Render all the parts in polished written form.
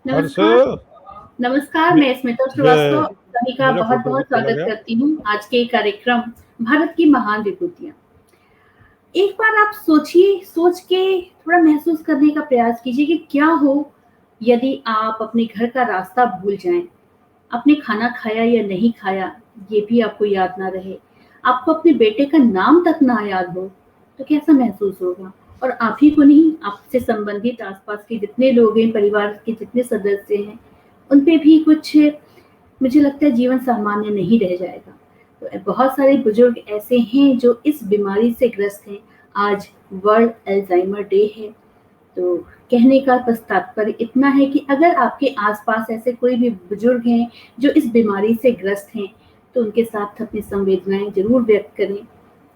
हर्ष। नमस्कार। नमस्कार, मैं स्मिता श्रीवास्तव जय। सभी का मेरा फोटो बहुत-बहुत चला स्वागत गया। करती हूँ आज के कार्यक्रम भारत की महान विभूतियाँ। एक बार आप सोचिए, सोच के थोड़ा महसूस करने का प्रयास कीजिए कि क्या हो यदि आप अपने घर का रास्ता भूल जाएँ, आपने खाना खाया या नहीं खाया, ये भी आपको याद ना रहे, आपको अपने बेटे का नाम तक ना याद हो, तो कैसा महसूस होगा? और आप ही को नहीं, आपसे संबंधित आस-पास के जितने लोग हैं, परिवार के जितने सदस्य हैं, उन पे भी कुछ मुझे लगता है जीवन सामान्य नहीं रह जाएगा। तो बहुत सारे बुजुर्ग ऐसे हैं जो इस बीमारी से ग्रस्त हैं। आज वर्ल्ड अल्ज़ाइमर डे है। तो कहने का बस तात्पर्य इतना है कि अगर आपके आस-पास ऐसे कोई भी बुजुर्ग हैं जो इस बीमारी से ग्रस्त हैं, तो उनके साथ अपनी संवेदनाएँ ज़रूर व्यक्त करें।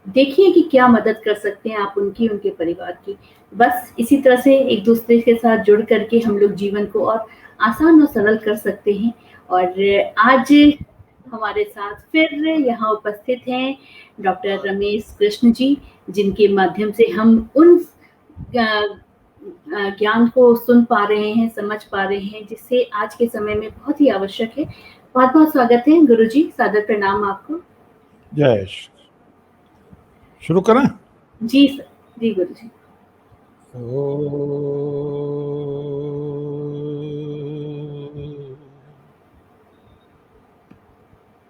देखिए कि क्या मदद कर सकते हैं आप उनकी, उनके परिवार की। बस इसी तरह से एक-दूसरे के साथ जुड़ कर के हम लोग जीवन को और आसान और सरल कर सकते हैं। और आज हमारे साथ फिर यहाँ उपस्थित हैं डॉक्टर रमेश कृष्ण जी, जिनके माध्यम से हम उन ज्ञान को सुन पा रहे हैं, समझ पा रहे हैं, जिससे आज के समय में बहुत ही आवश्यक है। बहुत-बहुत स्वागत है गुरुजी, सादर प्रणाम आपको। जय। शुरू करें। जी सर, जी गुरुजी।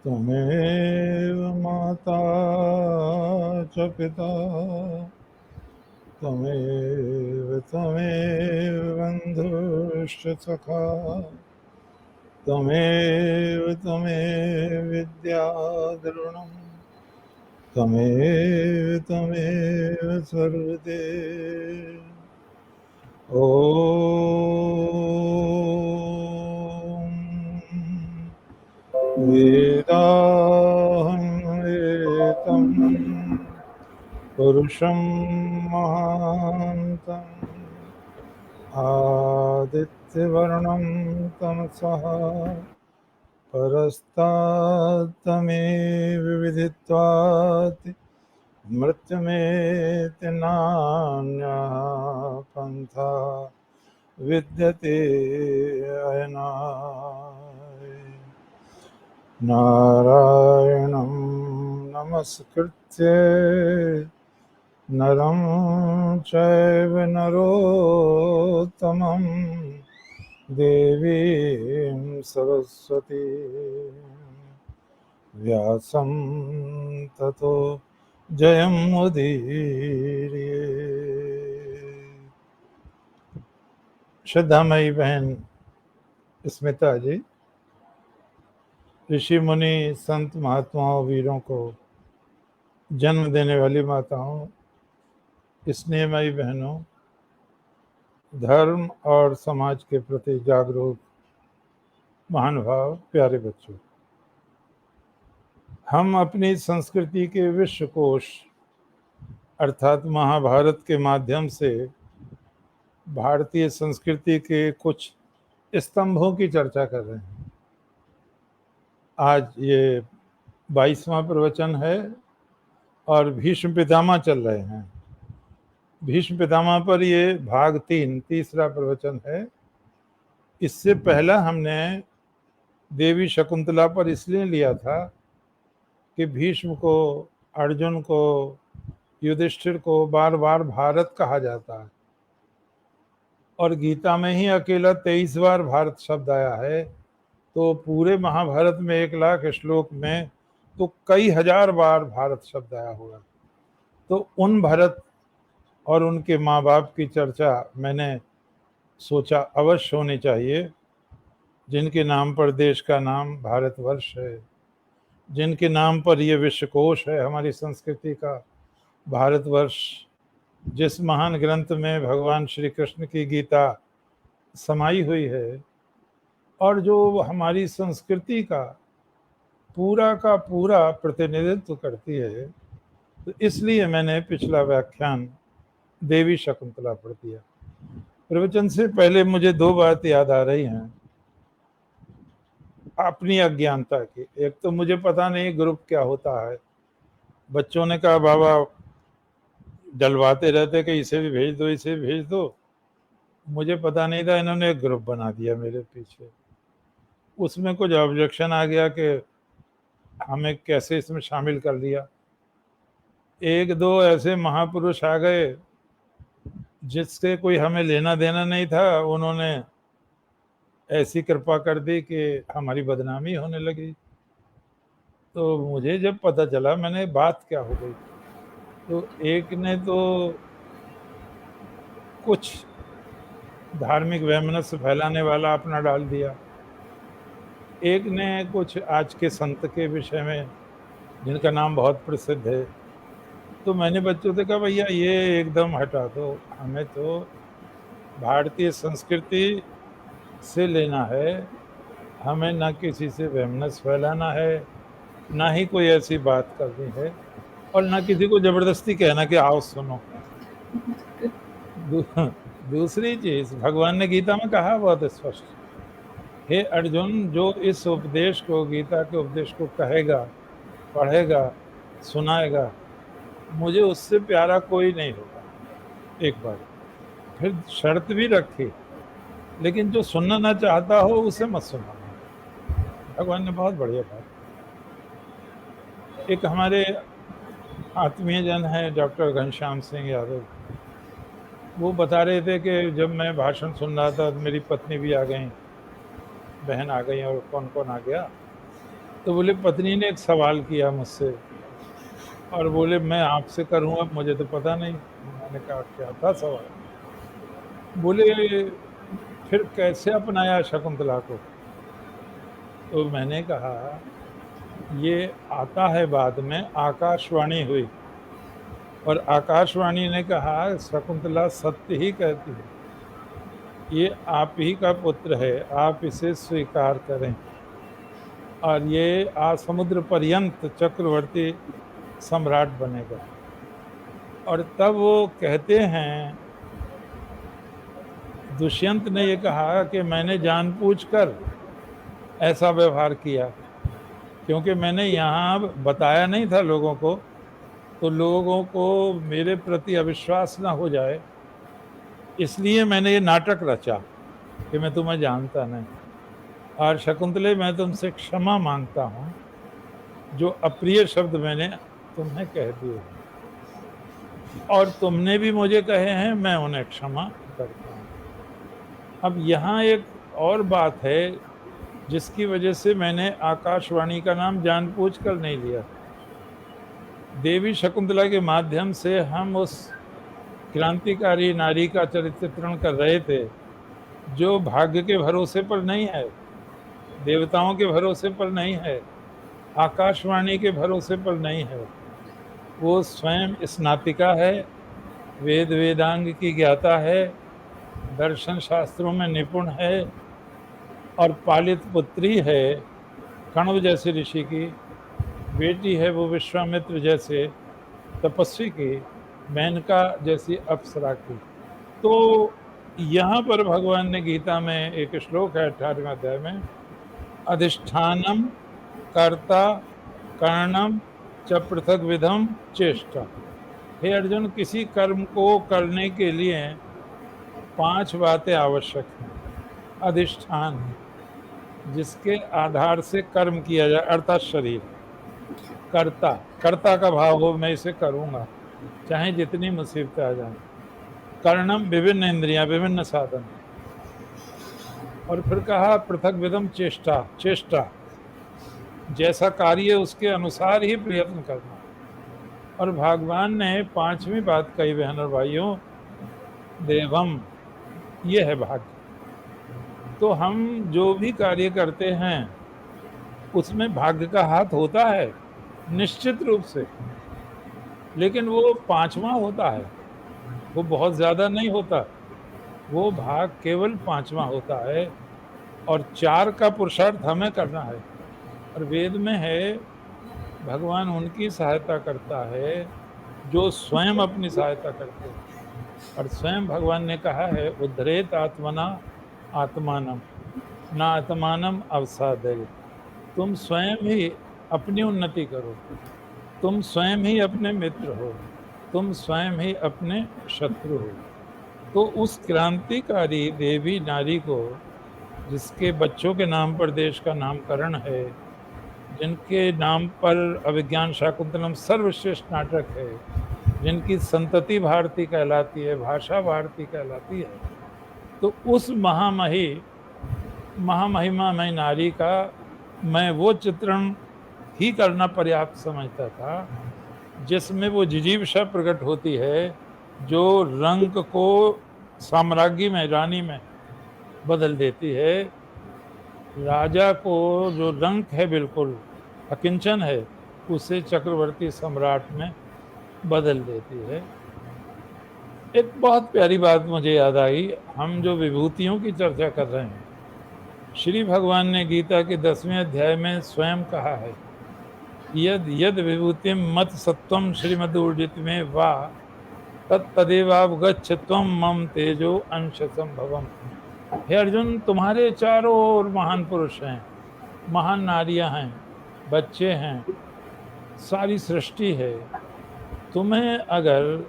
त्वमेव माता च पिता त्वमेव बन्धुश्च सखा त्वमेव विद्या द्रविणम् त्वमेव सर्वते। ॐ वेदाहं वेदं पुरुषं महान्तम् आदित्यवर्णं तमसः परस्तात्तमेव विदित्वात् मृत्युमेति नान्यः पन्था विद्यते अयनाय। नारायणं नमस्कृत्य नरं चैव नरोत्तमं देवीं सरस्वती व्यासं ततो जयमुदीरये। श्रद्धामयी बहन स्मिता जी, ऋषि मुनि संत महात्माओं वीरों को जन्म देने वाली माताओं, स्नेहमयी बहनों, धर्म और समाज के प्रति जागरूक महानुभाव, प्यारे बच्चों, हम अपनी संस्कृति के विश्वकोश अर्थात महाभारत के माध्यम से भारतीय संस्कृति के कुछ स्तंभों की चर्चा कर रहे हैं। आज ये 22वां प्रवचन है और भीष्म पितामह चल रहे हैं। भीष्म पितामह पर ये भाग 3 तीसरा प्रवचन है। इससे पहला हमने देवी शकुंतला पर इसलिए लिया था कि भीष्म को, अर्जुन को, युधिष्ठिर को बार बार भारत कहा जाता है और गीता में ही अकेला 23 बार भारत शब्द आया है। तो पूरे महाभारत में 1 लाख श्लोक में तो कई हजार बार भारत शब्द आया होगा। तो उन भरत और उनके माँ बाप की चर्चा मैंने सोचा अवश्य होनी चाहिए, जिनके नाम पर देश का नाम भारतवर्ष है, जिनके नाम पर ये विश्वकोश है हमारी संस्कृति का भारतवर्ष, जिस महान ग्रंथ में भगवान श्री कृष्ण की गीता समाई हुई है और जो हमारी संस्कृति का पूरा प्रतिनिधित्व करती है। तो इसलिए मैंने पिछला व्याख्यान देवी शकुंतला पढ़ दिया। प्रवचन से पहले मुझे 2 बात याद आ रही हैं अपनी अज्ञानता की। एक तो मुझे पता नहीं ग्रुप क्या होता है। बच्चों ने कहा बाबा डलवाते रहते कि इसे भी भेज दो, इसे भी भेज दो। मुझे पता नहीं था, इन्होंने एक ग्रुप बना दिया मेरे पीछे। उसमें कुछ ऑब्जेक्शन आ गया कि हमें कैसे इसमें शामिल कर लिया। एक दो ऐसे महापुरुष आ गए जिससे कोई हमें लेना देना नहीं था, उन्होंने ऐसी कृपा कर दी कि हमारी बदनामी होने लगी। तो मुझे जब पता चला, मैंने बात क्या हो गई, तो एक ने तो कुछ धार्मिक वैमनस्य फैलाने वाला अपना डाल दिया, एक ने कुछ आज के संत के विषय में जिनका नाम बहुत प्रसिद्ध है। तो मैंने बच्चों से कहा, भैया ये एकदम हटा दो, हमें तो भारतीय संस्कृति से लेना है, हमें ना किसी से वैमनस्य फैलाना है, ना ही कोई ऐसी बात करनी है, और ना किसी को जबरदस्ती कहना कि आओ सुनो। दूसरी चीज, भगवान ने गीता में कहा बहुत स्पष्ट, हे अर्जुन, जो इस उपदेश को, गीता के उपदेश को कहेगा, पढ़ेगा, सुनाएगा, मुझे उससे प्यारा कोई नहीं होगा। एक बार फिर शर्त भी रखी, लेकिन जो सुनना ना चाहता हो उसे मत सुनाना। भगवान ने बहुत बढ़िया बात। एक हमारे आत्मीय जन है डॉक्टर घनश्याम सिंह यादव, वो बता रहे थे कि जब मैं भाषण सुन रहा था, मेरी पत्नी भी आ गई, बहन आ गई, और कौन कौन आ गया, तो बोले पत्नी ने एक सवाल किया मुझसे, और बोले मैं आपसे करूँगा, मुझे तो पता नहीं। मैंने कहा क्या था सवाल? बोले फिर कैसे अपनाया शकुंतला को? तो मैंने कहा ये आता है बाद में, आकाशवाणी हुई, और आकाशवाणी ने कहा शकुंतला सत्य ही कहती है, ये आप ही का पुत्र है, आप इसे स्वीकार करें, और ये समुद्र पर्यंत चक्रवर्ती सम्राट बनेगा। और तब वो कहते हैं, दुष्यंत ने ये कहा कि मैंने जानबूझकर ऐसा व्यवहार किया, क्योंकि मैंने यहाँ बताया नहीं था लोगों को, तो लोगों को मेरे प्रति अविश्वास ना हो जाए, इसलिए मैंने ये नाटक रचा कि मैं तुम्हें जानता नहीं। और शकुंतले, मैं तुमसे क्षमा मांगता हूँ, जो अप्रिय शब्द मैंने तुम्हें कह दिए, और तुमने भी मुझे कहे हैं, मैं उन्हें क्षमा करता हूँ। अब यहाँ एक और बात है जिसकी वजह से मैंने आकाशवाणी का नाम जानबूझकर नहीं लिया। देवी शकुंतला के माध्यम से हम उस क्रांतिकारी नारी का चरित्रण कर रहे थे, जो भाग्य के भरोसे पर नहीं है, देवताओं के भरोसे पर नहीं है, आकाशवाणी के भरोसे पर नहीं है। वो स्वयं स्नातिका है, वेद वेदांग की ज्ञाता है, दर्शन शास्त्रों में निपुण है, और पालित पुत्री है कण्व जैसे ऋषि की, बेटी है वो विश्वामित्र जैसे तपस्वी की, मेनका जैसी अप्सरा की। तो यहाँ पर भगवान ने गीता में एक श्लोक है 18वें अध्याय में, अधिष्ठानम कर्ता कर्णम च पृथक विधम चेष्टा। हे अर्जुन, किसी कर्म को करने के लिए 5 बातें आवश्यक हैं। अधिष्ठान, जिसके आधार से कर्म किया जाए, अर्थात शरीर। कर्ता, कर्ता का भाव हो, मैं इसे करूँगा चाहे जितनी मुसीबतें आ जाएं। कर्णम, विभिन्न इंद्रियां, विभिन्न साधन। और फिर कहा पृथक विधम चेष्टा, चेष्टा जैसा कार्य उसके अनुसार ही प्रयत्न करना। और भगवान ने 5वीं बात कही, बहन और भाइयों, देवम, ये है भाग्य। तो हम जो भी कार्य करते हैं उसमें भाग्य का हाथ होता है निश्चित रूप से, लेकिन वो 5वां होता है, वो बहुत ज़्यादा नहीं होता, वो भाग केवल 5वां होता है, और 4 का पुरुषार्थ हमें करना है। और वेद में है, भगवान उनकी सहायता करता है जो स्वयं अपनी सहायता करते हैं। और स्वयं भगवान ने कहा है, उद्धरेत आत्मना आत्मानम ना आत्मानम अवसादय। तुम स्वयं ही अपनी उन्नति करो, तुम स्वयं ही अपने मित्र हो, तुम स्वयं ही अपने शत्रु हो। तो उस क्रांतिकारी देवी नारी को, जिसके बच्चों के नाम पर देश का नामकरण है, जिनके नाम पर अभिज्ञान शाकुंतलम सर्वश्रेष्ठ नाटक है, जिनकी संतति भारती कहलाती है, भाषा भारती कहलाती है, तो उस महामहिमामय नारी का मैं वो चित्रण ही करना पर्याप्त समझता था जिसमें वो जिजीविषा प्रकट होती है, जो रंग को साम्राज्ञी में, रानी में बदल देती है, राजा को जो रंग है बिल्कुल अकिंचन है, उसे चक्रवर्ती सम्राट में बदल देती है। एक बहुत प्यारी बात मुझे याद आई, हम जो विभूतियों की चर्चा कर रहे हैं, श्री भगवान ने गीता के 10वें अध्याय में स्वयं कहा है, यद यद विभूतिम मत सत्वम श्रीमदूर्जित में वा तदेवावगच्छ त्वं मम तेजो अंश संभवम। हे अर्जुन, तुम्हारे चारों ओर महान पुरुष हैं, महान नारियां हैं, बच्चे हैं, सारी सृष्टि है। तुम्हें अगर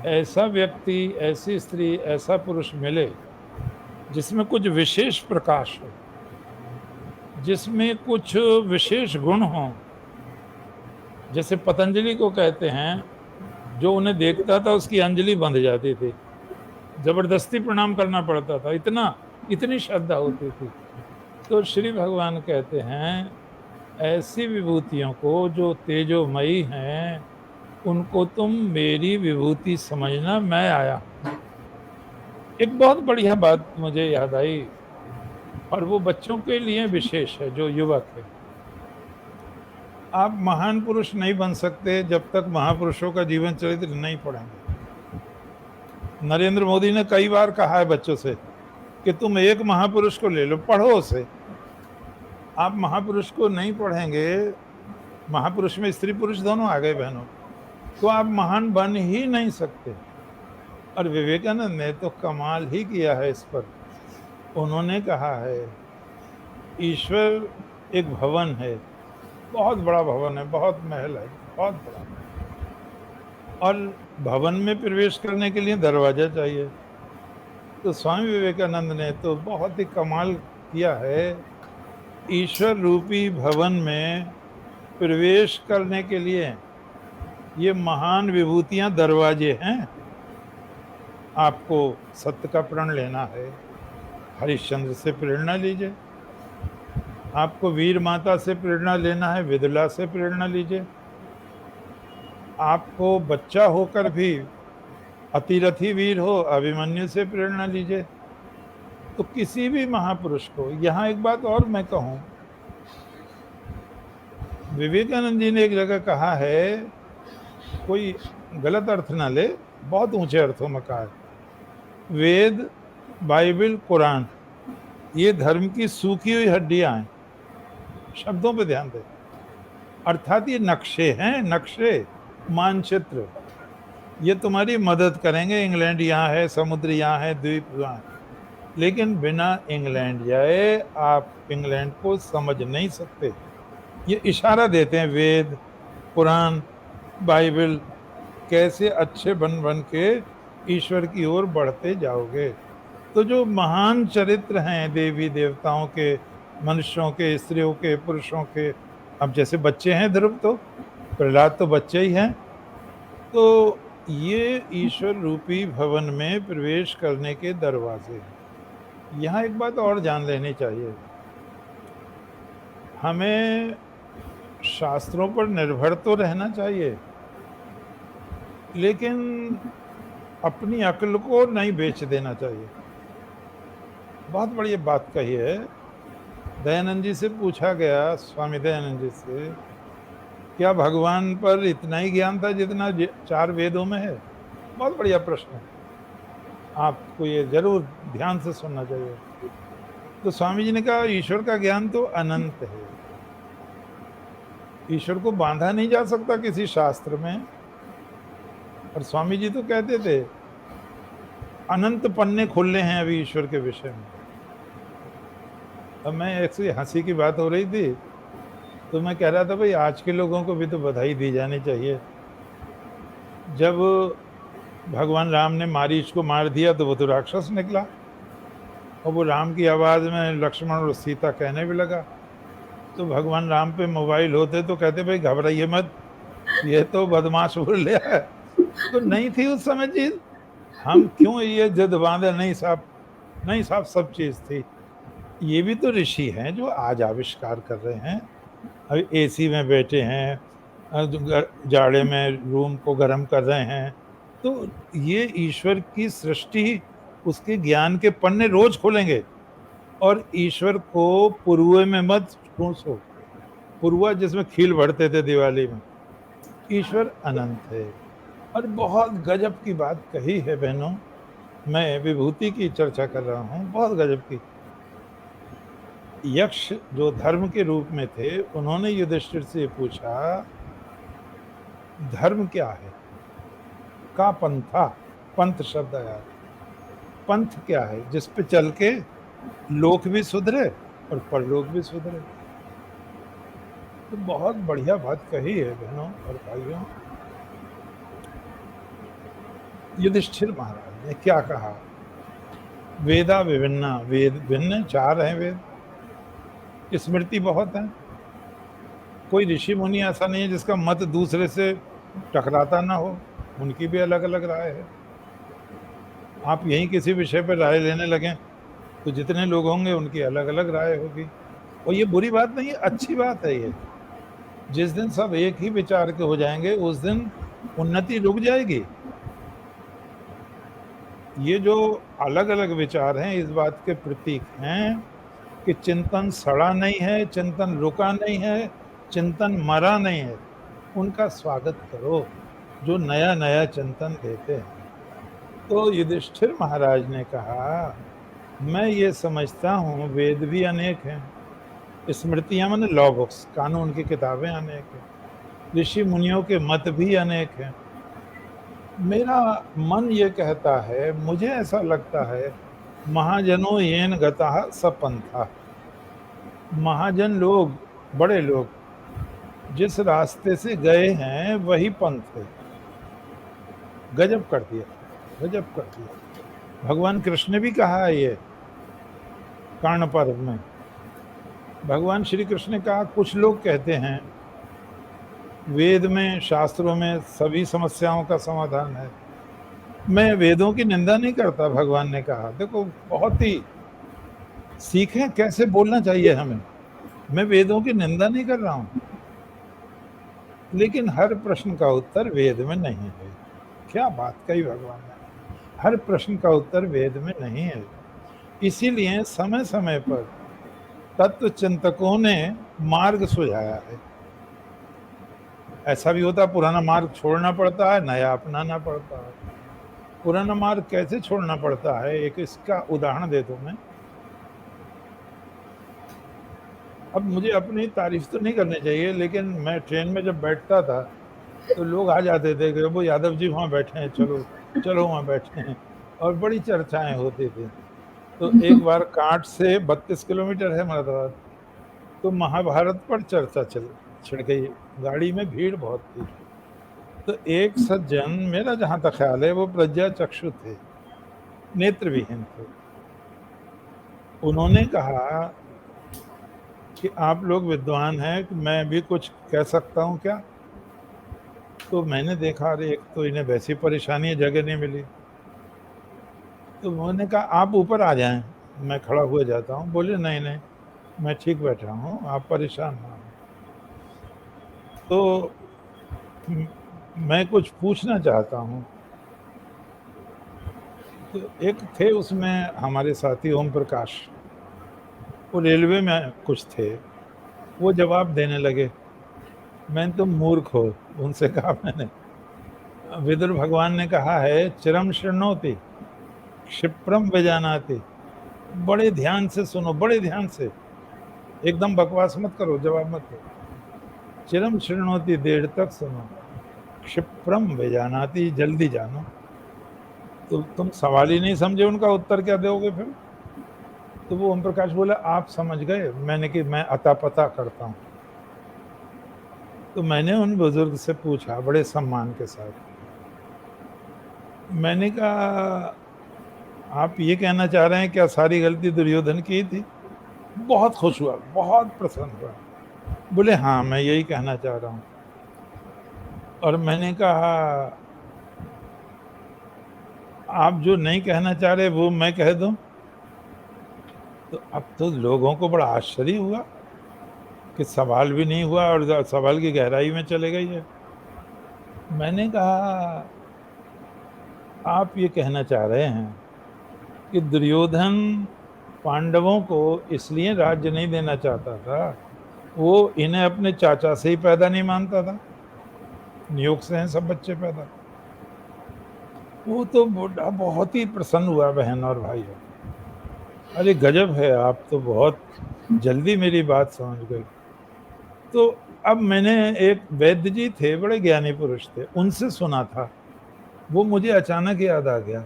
ऐसा व्यक्ति, ऐसी स्त्री, ऐसा पुरुष मिले जिसमें कुछ विशेष प्रकाश हो, जिसमें कुछ विशेष गुण हो, जैसे पतंजलि को कहते हैं, जो उन्हें देखता था उसकी अंजलि बंध जाती थी, जबरदस्ती प्रणाम करना पड़ता था, इतनी श्रद्धा होती थी। तो श्री भगवान कहते हैं, ऐसी विभूतियों को जो तेजोमयी हैं, उनको तुम मेरी विभूति समझना, मैं आया। एक बहुत बढ़िया बात मुझे याद आई, और वो बच्चों के लिए विशेष है, जो युवक है। आप महान पुरुष नहीं बन सकते जब तक महापुरुषों का जीवन चरित्र नहीं पढ़ेंगे। नरेंद्र मोदी ने कई बार कहा है बच्चों से कि तुम एक महापुरुष को ले लो, पढ़ो उसे। आप महापुरुष को नहीं पढ़ेंगे, महापुरुष में स्त्री पुरुष दोनों आ गए बहनों, तो आप महान बन ही नहीं सकते। और विवेकानंद ने तो कमाल ही किया है इस पर। उन्होंने कहा है, ईश्वर एक भवन है, बहुत बड़ा भवन है, बहुत महल है, बहुत बड़ा, और भवन में प्रवेश करने के लिए दरवाजा चाहिए। तो स्वामी विवेकानंद ने तो बहुत ही कमाल किया है, ईश्वर रूपी भवन में प्रवेश करने के लिए ये महान विभूतियां दरवाजे हैं। आपको सत्य का प्रण लेना है, हरिश्चंद्र से प्रेरणा लीजिए। आपको वीर माता से प्रेरणा लेना है, विदुला से प्रेरणा लीजिए। आपको बच्चा होकर भी अतिरथी वीर हो, अभिमन्यु से प्रेरणा लीजिए। तो किसी भी महापुरुष को, यहाँ एक बात और मैं कहूँ, विवेकानंद जी ने एक जगह कहा है, कोई गलत अर्थ ना ले, बहुत ऊंचे अर्थों में कहा है, वेद, बाइबल, कुरान ये धर्म की सूखी हुई हड्डियां हैं। शब्दों पे ध्यान दें, अर्थात ये नक्शे हैं, नक्शे, मानचित्र, ये तुम्हारी मदद करेंगे। इंग्लैंड यहाँ है, समुद्र यहाँ है, द्वीप यहाँ है, लेकिन बिना इंग्लैंड जाए आप इंग्लैंड को समझ नहीं सकते। ये इशारा देते हैं वेद, कुरान, बाइबल, कैसे अच्छे बन बन के ईश्वर की ओर बढ़ते जाओगे। तो जो महान चरित्र हैं देवी देवताओं के, मनुष्यों के, स्त्रियों के, पुरुषों के, अब जैसे बच्चे हैं, ध्रुव तो, प्रहलाद तो बच्चे ही हैं, तो ये ईश्वर रूपी भवन में प्रवेश करने के दरवाजे हैं। यहाँ एक बात और जान लेनी चाहिए, हमें शास्त्रों पर निर्भर तो रहना चाहिए, लेकिन अपनी अक्ल को नहीं बेच देना चाहिए। बहुत बड़ी बात कही है। दयानंद जी से पूछा गया, स्वामी दयानंद जी से, क्या भगवान पर इतना ही ज्ञान था जितना 4 वेदों में है? बहुत बढ़िया प्रश्न है, आपको ये जरूर ध्यान से सुनना चाहिए। तो स्वामी जी ने कहा, ईश्वर का ज्ञान तो अनंत है, ईश्वर को बांधा नहीं जा सकता किसी शास्त्र में। और स्वामी जी तो कहते थे, अनंत पन्ने खुले हैं अभी ईश्वर के विषय में। अब मैं ऐसी हंसी की बात हो रही थी, तो मैं कह रहा था, भाई आज के लोगों को भी तो बधाई दी जानी चाहिए। जब भगवान राम ने मारीच को मार दिया तो वो तो राक्षस निकला, और वो राम की आवाज में लक्ष्मण और सीता कहने भी लगा। तो भगवान राम पे मोबाइल होते तो कहते भाई घबराइए मत, ये तो बदमाश बोल लिया है। तो नहीं थी उस समय चीज, हम क्यों ये जिद बांधे? नहीं साहब, नहीं साहब, सब चीज थी। ये भी तो ऋषि हैं जो आज आविष्कार कर रहे हैं। अभी एसी में बैठे हैं, जाड़े में रूम को गर्म कर रहे हैं। तो ये ईश्वर की सृष्टि, उसके ज्ञान के पन्ने रोज खोलेंगे। और ईश्वर को पुरुए में मत ठूंसो। पुरुआ जिसमें खील भरते थे दिवाली में, ईश्वर अनंत है। और बहुत गजब की बात कही है बहनों, मैं विभूति की चर्चा कर रहा हूँ, बहुत गजब की। यक्ष जो धर्म के रूप में थे, उन्होंने युधिष्ठिर से पूछा धर्म क्या है? का पंथा, पंथ शब्द आया, पंथ क्या है जिस पे चल के लोक भी सुधरे और परलोक भी सुधरे। तो बहुत बढ़िया बात कही है बहनों और भाइयों। युधिष्ठिर महाराज ने क्या कहा? वेदा विभिन्ना, वेद भिन्न, 4 हैं वेद, स्मृति बहुत है। कोई ऋषि मुनि ऐसा नहीं है जिसका मत दूसरे से टकराता ना हो, उनकी भी अलग अलग राय है। आप यहीं किसी विषय पर राय लेने लगें तो जितने लोग होंगे उनकी अलग अलग राय होगी। और ये बुरी बात नहीं है, अच्छी बात है। ये जिस दिन सब एक ही विचार के हो जाएंगे उस दिन उन्नति रुक जाएगी। ये जो अलग अलग विचार हैं इस बात के प्रतीक हैं कि चिंतन सड़ा नहीं है, चिंतन रुका नहीं है, चिंतन मरा नहीं है। उनका स्वागत करो जो नया नया चिंतन देते हैं। तो युधिष्ठिर महाराज ने कहा मैं ये समझता हूँ वेद भी अनेक हैं, स्मृतियां माने लॉ बुक्स, कानून की किताबें अनेक हैं, ऋषि मुनियों के मत भी अनेक हैं। मेरा मन ये कहता है, मुझे ऐसा लगता है, महाजनों येन गतः स पंथा। महाजन लोग, बड़े लोग जिस रास्ते से गए हैं वही पंथ है। गजब कर दिया, गजब कर दिया। भगवान कृष्ण ने भी कहा है ये कर्ण पर्व में। भगवान श्री कृष्ण ने कहा कुछ लोग कहते हैं वेद में, शास्त्रों में सभी समस्याओं का समाधान है। मैं वेदों की निंदा नहीं करता, भगवान ने कहा देखो बहुत ही सीखें कैसे बोलना चाहिए हमें। मैं वेदों की निंदा नहीं कर रहा हूं, लेकिन हर प्रश्न का उत्तर वेद में नहीं है। क्या बात कही भगवान ने, हर प्रश्न का उत्तर वेद में नहीं है। इसीलिए समय समय पर तत्व चिंतकों ने मार्ग सुझाया है। ऐसा भी होता है पुराना मार्ग छोड़ना पड़ता है, नया अपनाना पड़ता है। पुराना मार्ग कैसे छोड़ना पड़ता है, एक इसका उदाहरण दे दूं मैं। अब मुझे अपनी तारीफ तो नहीं करनी चाहिए, लेकिन मैं ट्रेन में जब बैठता था तो लोग आ जाते थे कि वो यादव जी वहाँ बैठे हैं, चलो चलो वहाँ बैठे हैं, और बड़ी चर्चाएं होती थी। तो एक बार कांट से 32 किलोमीटर है मुरादाबाद, तो महाभारत पर चर्चा छिड़ गई, गाड़ी में भीड़ बहुत थी। तो एक सज्जन, मेरा जहां तक ख्याल है वो प्रज्ञा चक्षु थे, नेत्रविहीन थे, उन्होंने कहा कि आप लोग विद्वान हैं कि मैं भी कुछ कह सकता हूं क्या? तो मैंने देखा अरे एक तो इन्हें वैसी परेशानी है, जगह नहीं मिली। तो उन्होंने कहा आप ऊपर आ जाएं, मैं खड़ा हुआ जाता हूँ। बोले नहीं नहीं, मैं ठीक बैठा हूँ, आप परेशान ना हो। तो मैं कुछ पूछना चाहता हूँ। तो एक थे उसमें हमारे साथी ओम प्रकाश, वो रेलवे में कुछ थे, वो जवाब देने लगे। मैं तुम मूर्ख हो, उनसे कहा मैंने। विदुर भगवान ने कहा है चिरम शृणोति क्षिप्रम विजानाति। बड़े ध्यान से सुनो, बड़े ध्यान से, एकदम बकवास मत करो, जवाब मत दो। चिरम शृणोति, देर तक सुनो, क्षिप्रम विजानाति, जल्दी जानो। तो तुम सवाल ही नहीं समझे, उनका उत्तर क्या दोगे फिर? तो वो ओम प्रकाश बोला आप समझ गए, मैंने कि मैं अता पता करता हूँ। तो मैंने उन बुजुर्ग से पूछा बड़े सम्मान के साथ, मैंने कहा आप ये कहना चाह रहे हैं क्या सारी गलती दुर्योधन की थी? बहुत खुश हुआ, बहुत प्रसन्न हुआ। बोले हाँ, मैं यही कहना चाह रहा हूँ। और मैंने कहा आप जो नहीं कहना चाह रहे वो मैं कह दूं? तो अब तो लोगों को बड़ा आश्चर्य हुआ कि सवाल भी नहीं हुआ और सवाल की गहराई में चले गई है। मैंने कहा आप ये कहना चाह रहे हैं कि दुर्योधन पांडवों को इसलिए राज्य नहीं देना चाहता था, वो इन्हें अपने चाचा से ही पैदा नहीं मानता था, नियोग से हैं सब बच्चे पैदा। वो तो बूढ़ा बहुत ही प्रसन्न हुआ बहन और भाइयों। अरे गजब है, आप तो बहुत जल्दी मेरी बात समझ गए। तो अब मैंने एक वैद्य जी थे, बड़े ज्ञानी पुरुष थे, उनसे सुना था, वो मुझे अचानक याद आ गया।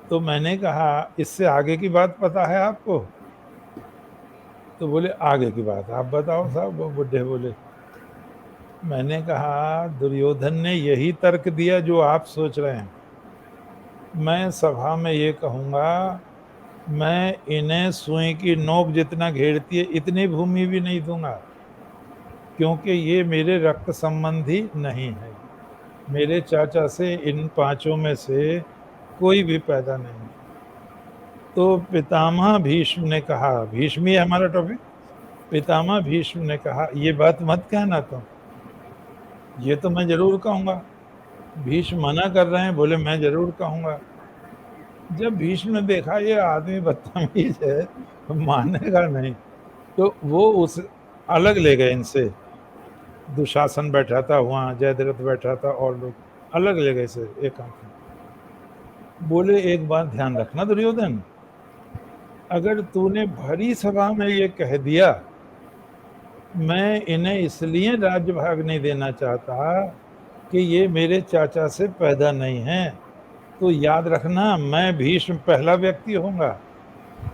तो मैंने कहा इससे आगे की बात पता है आपको? तो बोले आगे की बात आप बताओ साहब। वो बुढ़े बोले, मैंने कहा दुर्योधन ने यही तर्क दिया जो आप सोच रहे हैं। मैं सभा में ये कहूंगा, मैं इन्हें सुई की नोक जितना घेरती है इतनी भूमि भी नहीं दूंगा, क्योंकि ये मेरे रक्त संबंधी नहीं है। मेरे चाचा से इन पांचों में से कोई भी पैदा नहीं। तो पितामह भीष्म ने कहा, भीष्म ही है हमारा टॉपिक, पितामह भीष्म ने कहा ये बात मत कहना तुम, ये तो मैं जरूर कहूंगा। भीष्म मना कर रहे हैं, बोले मैं जरूर कहूंगा। जब भीष्म ने देखा ये आदमी बदतमीज है, मानेगा नहीं, तो वो उस अलग ले गए इनसे। दुशासन बैठा था वहाँ, जयद्रथ बैठा था और लोग अलग ले गए से एकांत में। बोले एक बात ध्यान रखना दुर्योधन, अगर तूने भरी सभा में ये कह दिया मैं इन्हें इसलिए राज्य भाग नहीं देना चाहता कि ये मेरे चाचा से पैदा नहीं है, तो याद रखना मैं भीष्म पहला व्यक्ति होऊंगा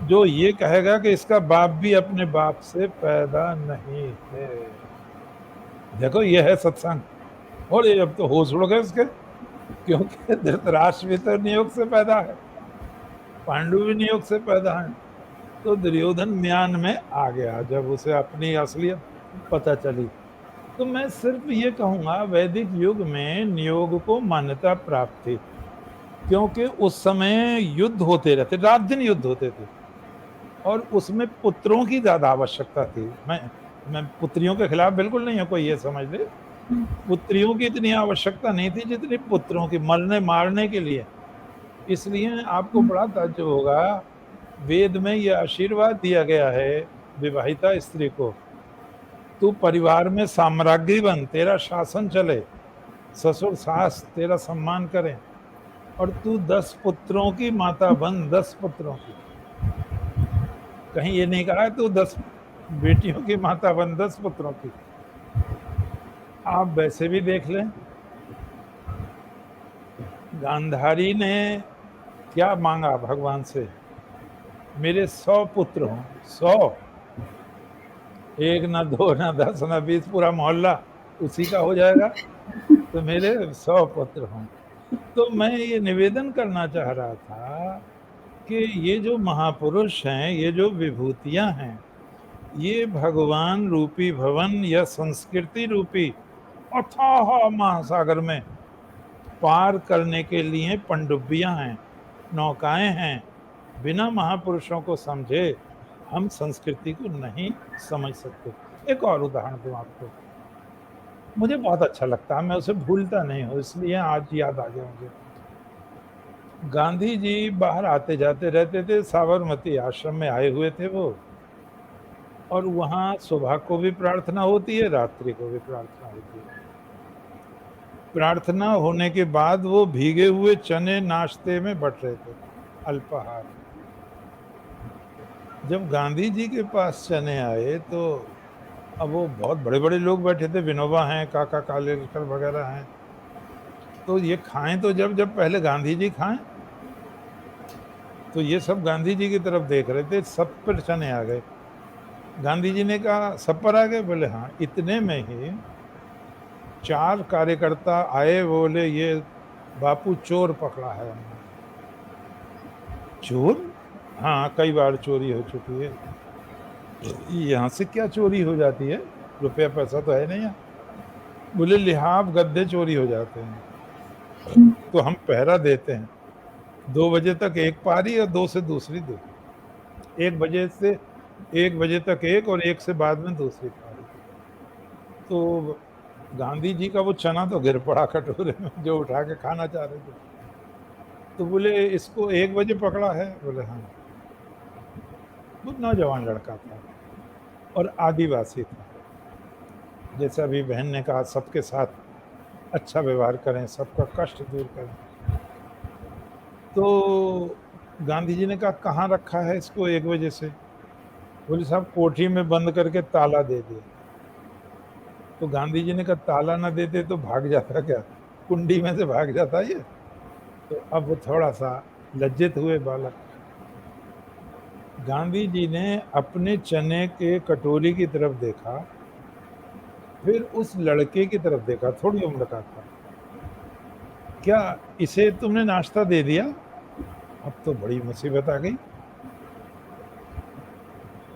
जो ये कहेगा कि इसका बाप भी अपने बाप से पैदा नहीं है। देखो ये है सत्संग। और ये अब तो होश उड़ गए उसके, क्योंकि धृतराष्ट्र भी तो नियोग से पैदा है, पांडु भी नियोग से पैदा है। तो दुर्योधन म्यान में आ गया जब उसे अपनी असलियत पता चली। तो मैं सिर्फ ये कहूंगा वैदिक युग में नियोग को मान्यता प्राप्त थी, क्योंकि उस समय युद्ध होते रहते, रात दिन युद्ध होते थे, और उसमें पुत्रों की ज्यादा आवश्यकता थी। मैं पुत्रियों के खिलाफ बिल्कुल नहीं हूं, कोई ये समझ ले, पुत्रियों की इतनी आवश्यकता नहीं थी जितनी पुत्रों की, मरने मारने के लिए। इसलिए आपको बड़ा ताज्जुब होगा, वेद में यह आशीर्वाद दिया गया है विवाहिता स्त्री को, तू परिवार में साम्राज्ञी बन, तेरा शासन चले, ससुर सास तेरा सम्मान करें, और तू 10 पुत्रों की माता बन, 10 पुत्रों की। कहीं ये नहीं कहा तू 10 बेटियों की माता बन, 10 पुत्रों की। आप वैसे भी देख लें, गांधारी ने क्या मांगा भगवान से, मेरे 100 पुत्र हों, 100, एक ना 2 ना 10 ना 20, पूरा मोहल्ला उसी का हो जाएगा, तो मेरे 100 पुत्र हों। तो मैं ये निवेदन करना चाह रहा था कि ये जो महापुरुष हैं, ये जो विभूतियां हैं, ये भगवान रूपी भवन या संस्कृति रूपी अथाह महासागर में पार करने के लिए पनडुब्बियां हैं, नौकाएं हैं। बिना महापुरुषों को समझे हम संस्कृति को नहीं समझ सकते। एक और उदाहरण दूं आपको, मुझे बहुत अच्छा लगता है, मैं उसे भूलता नहीं हूँ, इसलिए आज याद आ गया मुझे। गांधी जी बाहर आते जाते रहते थे, साबरमती आश्रम में आए हुए थे वो, और वहां सुबह को भी प्रार्थना होती है, रात्रि को भी प्रार्थना होती है। प्रार्थना होने के बाद वो भीगे हुए चने नाश्ते में बट रहे थे, अल्पाहार। जब गांधी जी के पास चने आए तो अब वो बहुत बड़े बड़े लोग बैठे थे, विनोबा हैं, काका कालेलकर वगैरह हैं, तो ये खाएं तो जब जब पहले गांधी जी खाएं, तो ये सब गांधी जी की तरफ देख रहे थे, सब पर चने आ गए। गांधी जी ने कहा सब पर आ गए? बोले हाँ। इतने में ही 4 कार्यकर्ता आए, बोले ये बापू चोर पकड़ा है हमने। चोर? हाँ, कई बार चोरी हो चुकी है। यहाँ से क्या चोरी हो जाती है? रुपया पैसा तो है नहीं यहाँ। बोले लिहाफ गद्दे चोरी हो जाते हैं, तो हम पहरा देते हैं। 2 बजे तक एक पारी और 2 से दूसरी दो। 1 बजे तक एक और 1 से बाद में दूसरी पारी। तो गांधी जी का वो चना तो गिर पड़ा कटोरे में जो उठा के खाना चाह रहे थे। तो बोले इसको 1 बजे पकड़ा है? बोले हाँ। वो नौजवान लड़का था और आदिवासी था। जैसे अभी बहन ने कहा, सबके साथ अच्छा व्यवहार करें, सबका कष्ट दूर करें। तो गांधी जी ने कहा कहाँ रखा है इसको 1 बजे से? बोले साहब कोठी में बंद करके ताला दे दिया। तो गांधी जी ने कहा ताला ना देते तो भाग जाता क्या? कुंडी में से भाग जाता ये? तो अब वो थोड़ा सा लज्जित हुए बालक। गांधी जी ने अपने चने के कटोरी की तरफ देखा, फिर उस लड़के की तरफ देखा, थोड़ी उम्र का था। क्या इसे तुमने नाश्ता दे दिया? अब तो बड़ी मुसीबत आ गई।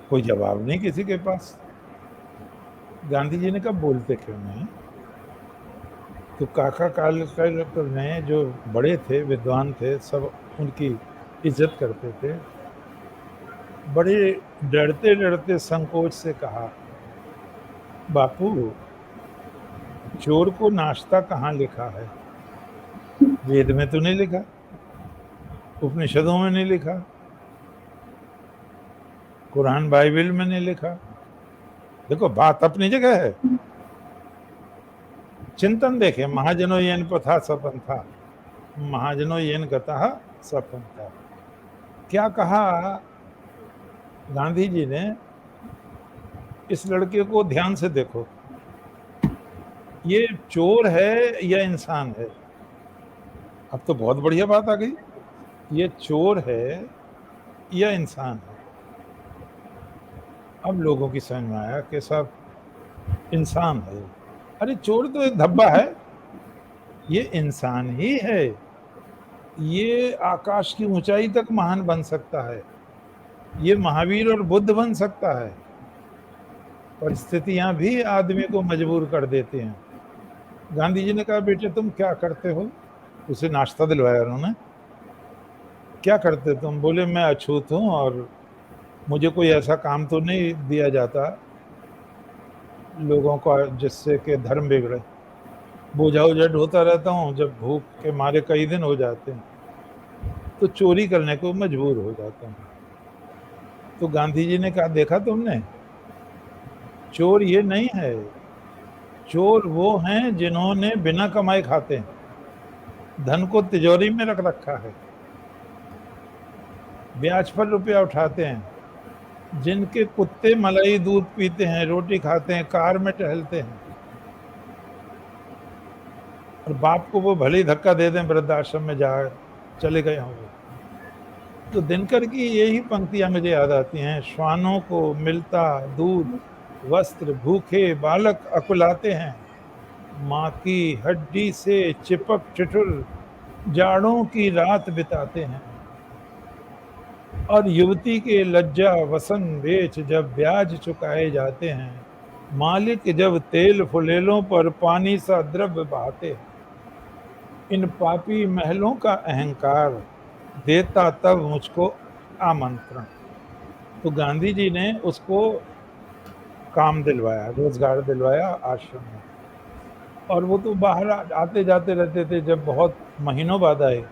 कोई जवाब नहीं किसी के पास। गांधी जी ने कहा बोलते क्यों नहीं? तो काका कालेकर ने, जो बड़े थे, विद्वान थे, सब उनकी इज्जत करते थे, बड़े डरते डरते संकोच से कहा, बापू चोर को नाश्ता कहाँ लिखा है? वेद में तो नहीं लिखा, उपनिषदों में नहीं लिखा, कुरान बाइबल में नहीं लिखा। देखो बात अपनी जगह है, चिंतन देखे, महाजनो येन पथा सपंथा, महाजनो येन गतः सपंथा। क्या कहा गांधी जी ने? इस लड़के को ध्यान से देखो, ये चोर है या इंसान है? अब तो बहुत बढ़िया बात आ गई, ये चोर है या इंसान है? अब लोगों की समझ में आया कि सब इंसान है। अरे चोर तो एक धब्बा है, ये इंसान ही है। ये आकाश की ऊंचाई तक महान बन सकता है, ये महावीर और बुद्ध बन सकता है। परिस्थितियां भी आदमी को मजबूर कर देती हैं। गांधी जी ने कहा बेटे तुम क्या करते हो? उसे नाश्ता दिलवाया उन्होंने। क्या करते तुम? बोले मैं अछूत हूं और मुझे कोई ऐसा काम तो नहीं दिया जाता लोगों का जिससे कि धर्म बिगड़े। बोझा उजट होता रहता हूँ, जब भूख के मारे कई दिन हो जाते हैं तो चोरी करने को मजबूर हो जाता हूँ। तो गांधी जी ने कहा देखा तुमने, चोर ये नहीं है, चोर वो हैं जिन्होंने बिना कमाए खाते हैं, धन को तिजोरी में रख रखा है, ब्याज पर रुपया उठाते हैं, जिनके कुत्ते मलाई दूध पीते हैं, रोटी खाते हैं, कार में टहलते हैं, और बाप को वो भले ही धक्का दे दें वृद्धाश्रम में जा चले गए होंगे। तो दिनकर की यही पंक्तियां मुझे याद आती हैं, श्वानों को मिलता दूध वस्त्र, भूखे बालक अकुलाते हैं, माँ की हड्डी से चिपक ठिठुर जाड़ों की रात बिताते हैं, और युवती के लज्जा वसन बेच जब ब्याज चुकाए जाते हैं, मालिक जब तेल फुलेलों पर पानी सा द्रव्य बहाते हैं, इन पापी महलों का अहंकार देता तब मुझको आमंत्रण। तो गांधी जी ने उसको काम दिलवाया, रोजगार दिलवाया आश्रम में। और वो तो बाहर आते जाते रहते थे। जब बहुत महीनों बाद आए,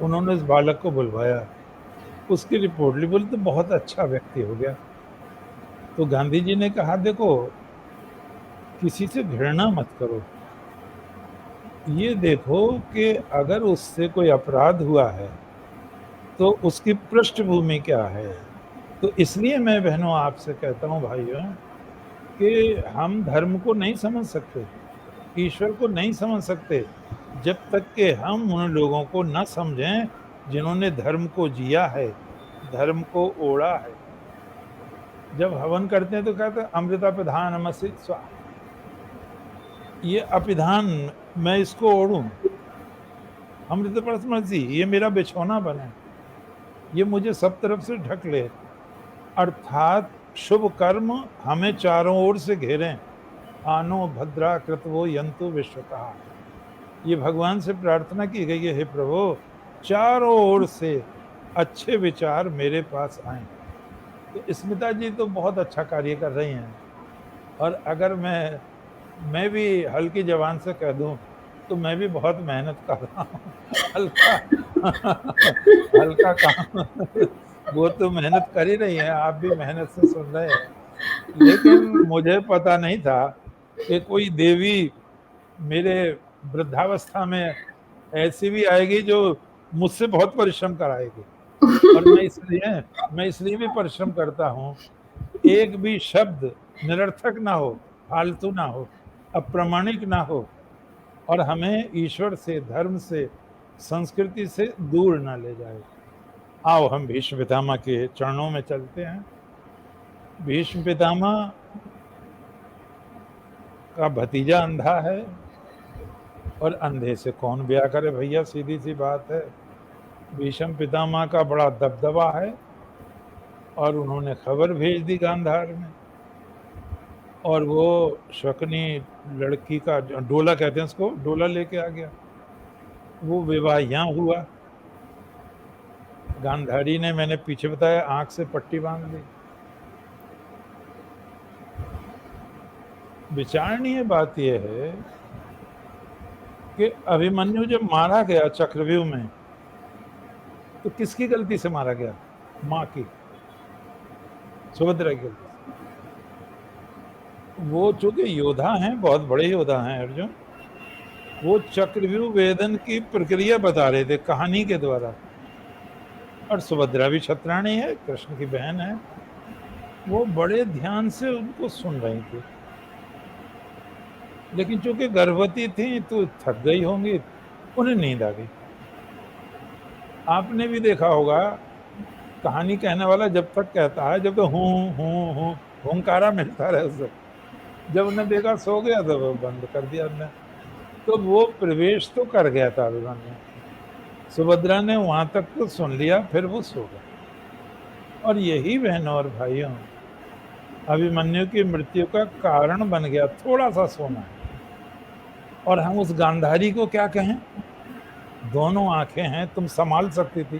उन्होंने इस बालक को बुलवाया, उसकी रिपोर्ट ली, बोले तो बहुत अच्छा व्यक्ति हो गया। तो गांधी जी ने कहा देखो किसी से घृणा मत करो, ये देखो कि अगर उससे कोई अपराध हुआ है तो उसकी पृष्ठभूमि क्या है। तो इसलिए मैं बहनों आपसे कहता हूँ भाइयों कि हम धर्म को नहीं समझ सकते, ईश्वर को नहीं समझ सकते, जब तक कि हम उन लोगों को न समझें जिन्होंने धर्म को जिया है, धर्म को ओढ़ा है। जब हवन करते हैं तो कहते हैं अमृता पिधान नमस्ते स्वाहा, ये अपिधान मैं इसको ओढ़ूं, अमृत परसमर्जी, ये मेरा बिछौना बने, ये मुझे सब तरफ से ढक ले, अर्थात शुभ कर्म हमें चारों ओर से घेरें। आनो भद्रा कृतवो यंतु विश्वतः, ये भगवान से प्रार्थना की गई है, हे प्रभु चारों ओर से अच्छे विचार मेरे पास आए। तो स्मिता जी तो बहुत अच्छा कार्य कर रही हैं, और अगर मैं भी हल्की जबान से कह दूं तो मैं भी बहुत मेहनत कर रहा हूँ। हल्का हल्का काम वो तो मेहनत कर ही रही है, आप भी मेहनत से सुन रहे हैं, लेकिन मुझे पता नहीं था कि कोई देवी मेरे वृद्धावस्था में ऐसी भी आएगी जो मुझसे बहुत परिश्रम कराएगी। और मैं इसलिए भी परिश्रम करता हूँ, एक भी शब्द निरर्थक ना हो, फालतू ना हो, अप्रामाणिक ना हो, और हमें ईश्वर से, धर्म से, संस्कृति से दूर ना ले जाए। आओ हम भीष्म पितामह के चरणों में चलते हैं। भीष्म पितामह का भतीजा अंधा है, और अंधे से कौन ब्याह करे भैया, सीधी सी बात है। भीष्म पितामह का बड़ा दबदबा है, और उन्होंने खबर भेज दी गांधार में, और वो शकुनी लड़की का डोला कहते हैं उसको, डोला लेके आ गया। वो विवाह यहाँ हुआ। गांधारी ने, मैंने पीछे बताया, आंख से पट्टी बांध ली। विचारणीय बात यह है कि अभिमन्यु जब मारा गया चक्रव्यूह में, तो किसकी गलती से मारा गया? माँ की, सुभद्रा की गलती। वो चूंकि योद्धा हैं, बहुत बड़े योद्धा हैं अर्जुन, वो चक्रव्यूह वेदन की प्रक्रिया बता रहे थे कहानी के द्वारा। और सुभद्रा भी छत्राणी है, कृष्ण की बहन है, वो बड़े ध्यान से उनको सुन रही थी। लेकिन चूंकि गर्भवती थी तो थक गई होंगी, उन्हें नींद आ गई। आपने भी देखा होगा, कहानी कहने वाला जब तक कहता है, जब तो हूँ हुंकारा मिलता रहे उससे, जब उन्हें देखा सो गया तो वो बंद कर दिया हमने। तो वो प्रवेश तो कर गया था अभिमन्यु, सुभद्रा ने वहां तक तो सुन लिया, फिर वो सो गया। और यही बहनों और भाइयों, अभिमन्यु की मृत्यु का कारण बन गया थोड़ा सा सोना। और हम उस गांधारी को क्या कहें? दोनों आंखें हैं, तुम संभाल सकती थी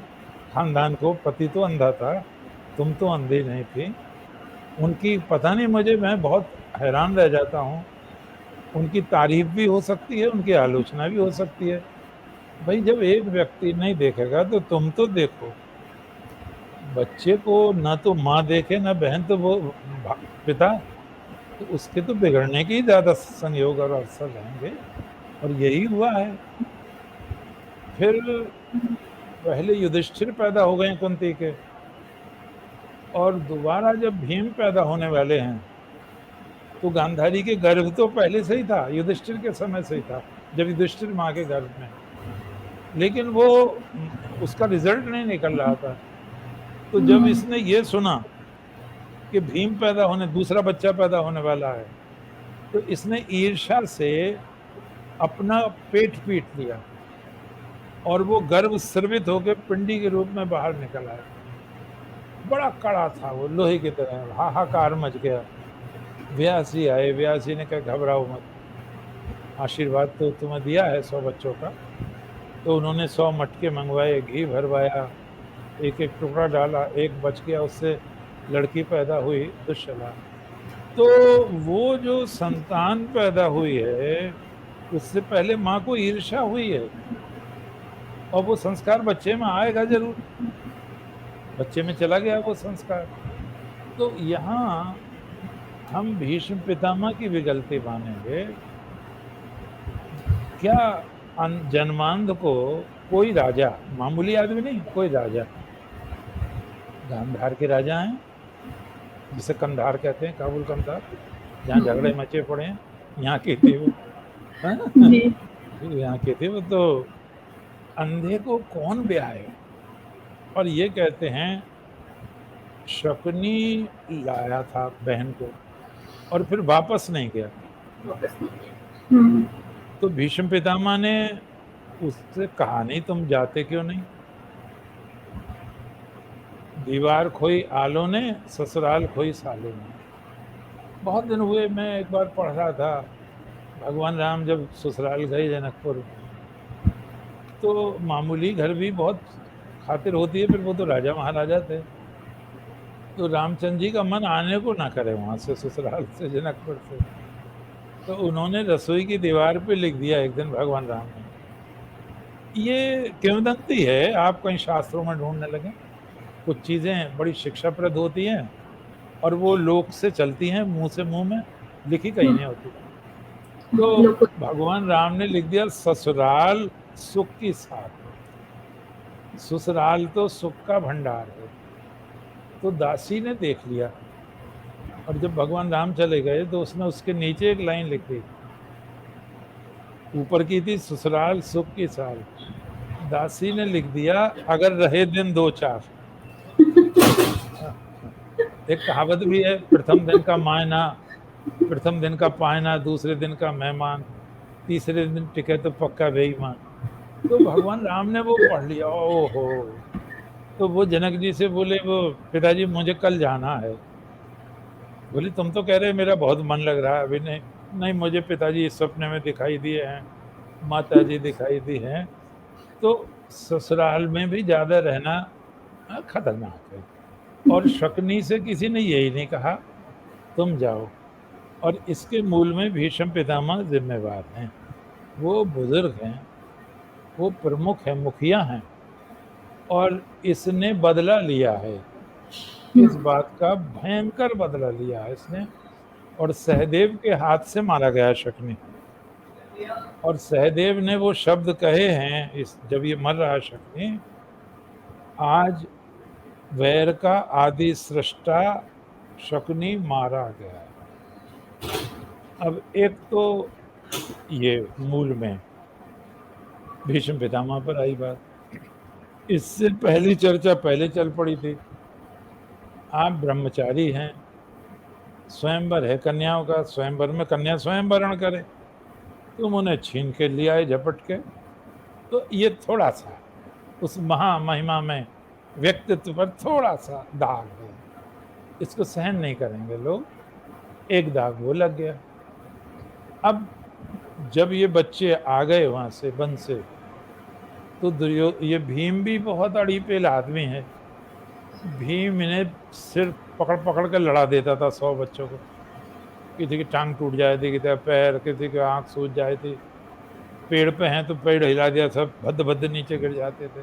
खानदान को, पति तो अंधा था, तुम तो अंधी नहीं थी। उनकी पता नहीं, मैं बहुत हैरान रह जाता हूँ, उनकी तारीफ भी हो सकती है, उनकी आलोचना भी हो सकती है। भाई जब एक व्यक्ति नहीं देखेगा तो तुम तो देखो। बच्चे को ना तो माँ देखे ना बहन, तो वो पिता, तो उसके तो बिगड़ने के ही ज्यादा संयोग और अवसर रहेंगे, और यही हुआ है। फिर पहले युधिष्ठिर पैदा हो गए कुंती के, और दोबारा जब भीम पैदा होने वाले हैं तो गांधारी के गर्भ तो पहले से ही था, युधिष्ठिर के समय से ही था, जब युधिष्ठिर माँ के गर्भ में, लेकिन वो उसका रिजल्ट नहीं निकल रहा था। तो जब इसने ये सुना कि भीम पैदा होने, दूसरा बच्चा पैदा होने वाला है, तो इसने ईर्ष्या से अपना पेट पीट लिया, और वो गर्भ स्रवित होकर पिंडी के रूप में बाहर निकल आया। बड़ा कड़ा था वो, लोहे की तरह, हाहाकार मच गया। व्यासी आए, व्यासी ने कहा घबराओ मत, आशीर्वाद तो तुम्हें दिया है 100 बच्चों का। तो उन्होंने 100 मटके मंगवाए, घी भरवाया, एक एक टुकड़ा डाला, एक बच गया, उससे लड़की पैदा हुई दुश्शला। तो वो जो संतान पैदा हुई है, उससे पहले माँ को ईर्ष्या हुई है, और वो संस्कार बच्चे में आएगा जरूर, बच्चे में चला गया वो संस्कार। तो यहाँ हम भीष्म पितामह की भी गलती मानेंगे क्या? जन्मांध को कोई राजा, मामूली आदमी नहीं, कोई राजा, गांधार के राजा हैं, जिसे कंधार कहते हैं, काबुल कंधार, जहाँ झगड़े मचे पड़े हैं, यहाँ के थे वो, यहाँ के थे वो। तो अंधे को कौन ब्याहे? और ये कहते हैं शकुनी लाया था बहन को, और फिर वापस नहीं गया। तो भीष्म पितामह ने उससे कहा नहीं तुम जाते क्यों नहीं? दीवार खोई आलों ने, ससुराल खोई सालों ने। बहुत दिन हुए, मैं एक बार पढ़ रहा था, भगवान राम जब ससुराल गए जनकपुर, तो मामूली घर भी बहुत खातिर होती है, फिर वो तो राजा महाराजा थे, तो रामचंद्र जी का मन आने को ना करे वहां से, ससुराल से, जनकपुर से। तो उन्होंने रसोई की दीवार पे लिख दिया एक दिन भगवान राम ने। ये किंवदंती है, आप कहीं शास्त्रों में ढूंढने लगे। कुछ चीजें बड़ी शिक्षाप्रद होती हैं और वो लोक से चलती हैं, मुंह से मुंह में, लिखी कहीं नहीं होती। तो लोग भगवान राम ने लिख दिया, ससुराल सुख की साथ है। ससुराल तो सुख का भंडार है। तो दासी ने देख लिया, और जब भगवान राम चले गए तो उसने उसके नीचे एक लाइन लिख दी, ऊपर की थी ससुराल सुख की साल, दासी ने लिख दिया अगर रहे दिन दो चार। एक कहावत भी है, प्रथम दिन का मायना, प्रथम दिन का पायना, दूसरे दिन का मेहमान, तीसरे दिन टिके तो पक्का बेईमान। तो भगवान राम ने वो पढ़ लिया, ओहो। तो वो जनक जी से बोले, वो पिताजी मुझे कल जाना है। बोले तुम तो कह रहे मेरा बहुत मन लग रहा है अभी नहीं। नहीं, मुझे पिताजी इस सपने में दिखाई दिए हैं, माता जी दिखाई दी हैं। तो ससुराल में भी ज्यादा रहना खतरनाक है। और शकुनी से किसी ने यही नहीं कहा तुम जाओ। और इसके मूल में भीष्म पितामह जिम्मेवार हैं, वो बुजुर्ग हैं, वो प्रमुख हैं, मुखिया हैं, और इसने बदला लिया है, इस बात का भयंकर बदला लिया है इसने। और सहदेव के हाथ से मारा गया शकुनी, और सहदेव ने वो शब्द कहे हैं इस जब ये मर रहा शकुनी, आज वैर का आदि सृष्टा शकुनी मारा गया। अब एक तो ये मूल में भीष्म पितामह पर आई बात, इससे पहली चर्चा पहले चल पड़ी थी। आप ब्रह्मचारी हैं, स्वयंवर है कन्याओं का, स्वयंवर में कन्या स्वयं वरण करे, तुम उन्हें छीन के ले आए झपट के। तो ये थोड़ा सा उस महामहिमा में व्यक्तित्व पर थोड़ा सा दाग है, इसको सहन नहीं करेंगे लोग। एक दाग वो लग गया। अब जब ये बच्चे आ गए वहां से वन से, तो ये भीम भी बहुत अड़ीपेल आदमी है। भीम इन्हें सिर पकड़ पकड़ कर लड़ा देता था 100 बच्चों को। किसी की टांग टूट जाए थी, किसी का पैर, किसी की आंख सूज जाए थी, पेड़ पे हैं तो पेड़ हिला दिया, सब भद्द भद्द नीचे गिर जाते थे।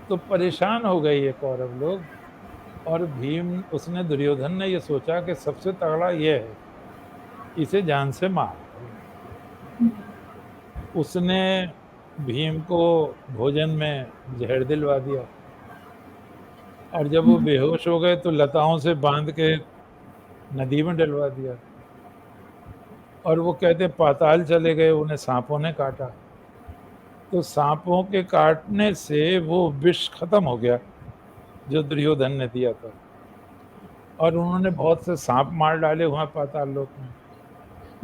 तो परेशान हो गए ये कौरव लोग। और भीम, उसने, दुर्योधन ने ये सोचा कि सबसे तगड़ा ये है, इसे जान से मार। उसने भीम को भोजन में जहर दिलवा दिया, और जब वो बेहोश हो गए तो लताओं से बांध के नदी में डलवा दिया। और वो कहते पाताल चले गए, उन्हें सांपों ने काटा। तो सांपों के काटने से वो विष खत्म हो गया जो दुर्योधन ने दिया था, और उन्होंने बहुत से सांप मार डाले वहां पाताल लोक में।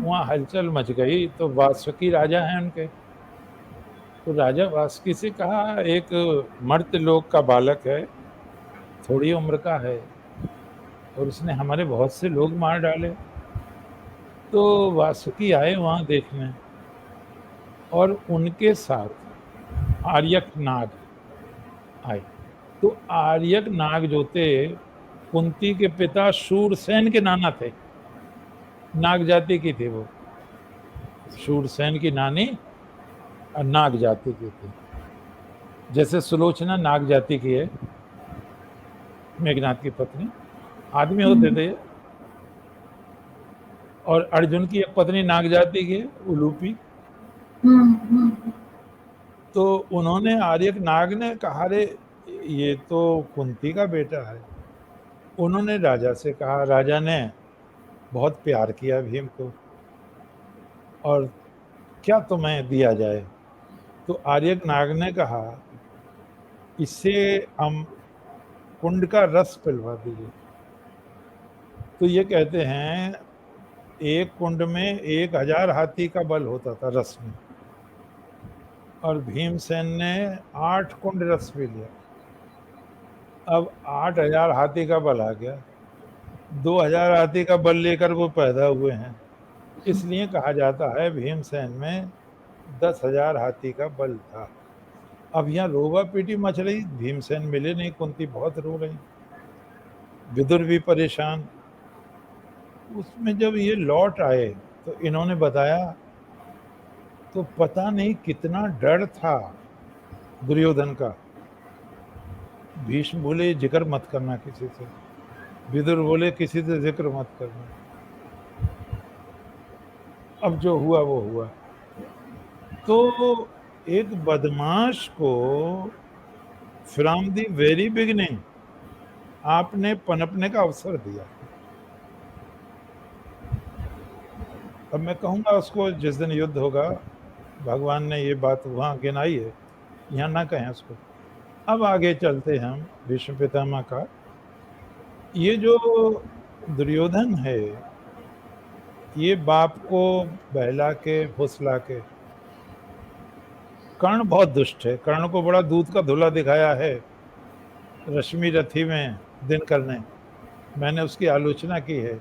वहां हलचल मच गई। तो वासुकी राजा हैं उनके, तो राजा वासुकी से कहा, एक मर्त्य लोक का बालक है, थोड़ी उम्र का है, और उसने हमारे बहुत से लोग मार डाले। तो वासुकी आए वहां देखने, और उनके साथ आर्यक नाग आए। तो आर्यक नाग जो थे, कुंती के पिता शूरसेन के नाना थे, नाग जाति की थी वो। शूरसेन की नानी नाग जाति की थी, जैसे सुलोचना नाग जाति की है, मेघनाथ की पत्नी, आदमी होते थे। और अर्जुन की एक पत्नी नाग जाति की है, उलूपी। तो उन्होंने, आर्यक नाग ने कहा, रे ये तो कुंती का बेटा है। उन्होंने राजा से कहा, राजा ने बहुत प्यार किया भीम को, और क्या तुम्हें दिया जाए? तो आर्यक नाग ने कहा, इसे हम कुंड का रस पिलवा दीजिए। तो ये कहते हैं एक कुंड में 1000 हाथी का बल होता था रस में। और भीमसेन ने 8 कुंड रस पी लिया। अब 8,000 हाथी का बल आ गया, 2,000 हाथी का बल लेकर वो पैदा हुए हैं, इसलिए कहा जाता है भीमसेन में 10,000 हाथी का बल था। अब यहाँ रोवा पीटी मच रही, भीमसेन मिले नहीं, कुंती बहुत रो रही, विदुर भी परेशान। उसमें जब ये लौट आए तो इन्होंने बताया तो पता नहीं कितना डर था दुर्योधन का। भीष्म बोले जिक्र मत करना किसी से, विदुर बोले किसी से जिक्र मत करना। अब जो हुआ वो हुआ। तो एक बदमाश को फ्रॉम द वेरी बिगिनिंग आपने पनपने का अवसर दिया। अब मैं कहूँगा उसको जिस दिन युद्ध होगा, भगवान ने ये बात वहाँ गिनाई है, यहाँ ना कहें उसको। अब आगे चलते हैं हम भीष्म पितामह का। ये जो दुर्योधन है, ये बाप को बहला के फुसला के, कर्ण बहुत दुष्ट है। कर्ण को बड़ा दूध का धुला दिखाया है रश्मि रथी में दिनकर ने, मैंने उसकी आलोचना की है।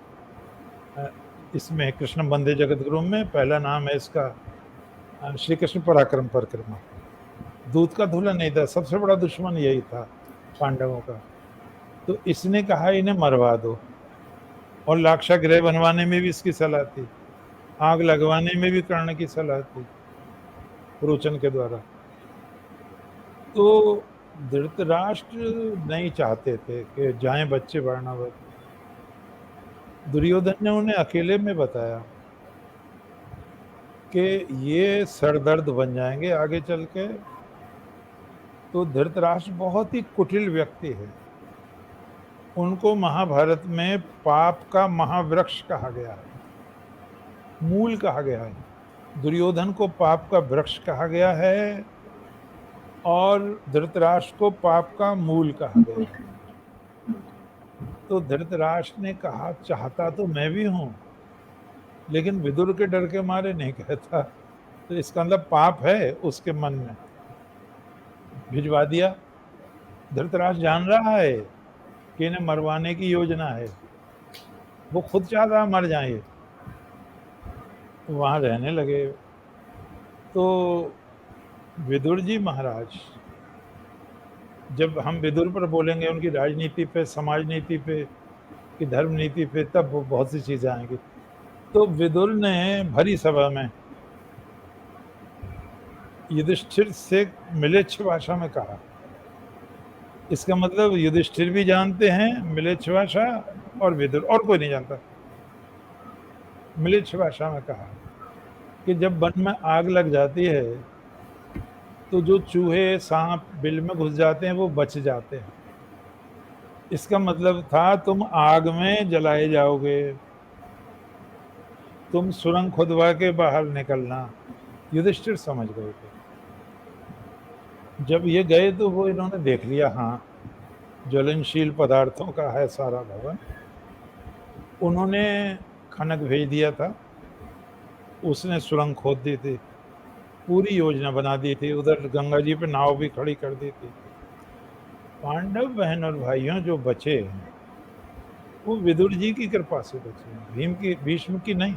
इसमें कृष्ण बंदे जगत गुरु में पहला नाम है इसका श्री कृष्ण पराक्रम परिक्रमा। दूध का धुला नहीं था, सबसे बड़ा दुश्मन यही था पांडवों का। तो इसने कहा इन्हें मरवा दो, और लाक्षागृह बनवाने में भी इसकी सलाह थी, आग लगवाने में भी कर्ण की सलाह थी पुरोचन के द्वारा। तो धृतराष्ट्र नहीं चाहते थे कि जाएं बच्चे बाणावत। दुर्योधन ने उन्हें अकेले में बताया कि ये सरदर्द बन जाएंगे आगे चल के। तो धृतराष्ट्र बहुत ही कुटिल व्यक्ति है, उनको महाभारत में पाप का महावृक्ष कहा गया है, मूल कहा गया है। दुर्योधन को पाप का वृक्ष कहा गया है और धृतराष्ट्र को पाप का मूल कहा गया है। तो धृतराष्ट्र ने कहा चाहता तो मैं भी हूं, लेकिन विदुर के डर के मारे नहीं कहता। तो इसका मतलब पाप है उसके मन में, भिजवा दिया। धृतराष्ट्र जान रहा है कि इन्हें मरवाने की योजना है, वो खुद चाहता मर जाए, वहां रहने लगे। तो विदुर जी महाराज, जब हम विदुर पर बोलेंगे उनकी राजनीति पे, समाज नीति पे, कि धर्म नीति पे, तब वो बहुत सी चीजें आएंगी। तो विदुर ने भरी सभा में युधिष्ठिर से मिलेच्छ भाषा में कहा। इसका मतलब युधिष्ठिर भी जानते हैं मिलेच्छ भाषा और विदुर, और कोई नहीं जानता। मिलेच्छ भाषा में कहा कि जब वन में आग लग जाती है तो जो चूहे सांप बिल में घुस जाते हैं वो बच जाते हैं। इसका मतलब था तुम आग में जलाए जाओगे, तुम सुरंग खुदवा के बाहर निकलना। युधिष्ठिर समझ गए थे। जब ये गए तो वो इन्होंने देख लिया, हाँ ज्वलनशील पदार्थों का है सारा भवन। उन्होंने खनक भेज दिया था, उसने सुरंग खोद दी थी, पूरी योजना बना दी थी, उधर गंगा जी पे नाव भी खड़ी कर दी थी। पांडव बहन और भाइयों जो बचे हैं वो विदुर जी की कृपा से बचे हैं, भीष्म की नहीं।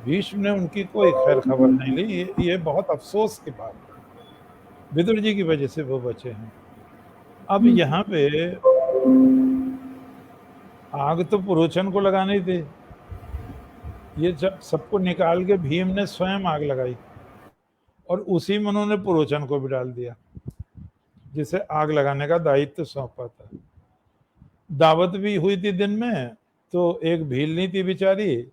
भीष्म ने उनकी कोई खैर खबर नहीं ली, ये बहुत अफसोस की बात है। विदुर जी की वजह से वो बचे हैं। अब यहाँ पे आग तो पुरोचन को लगानी थी, ये सबको निकाल के भीम ने स्वयं आग लगाई और उसी में उन्होंने पुरोचन को भी डाल दिया, जिसे आग लगाने का दायित्व सौंपा था। दावत भी हुई थी दिन में, तो एक भीलनी थी बेचारी,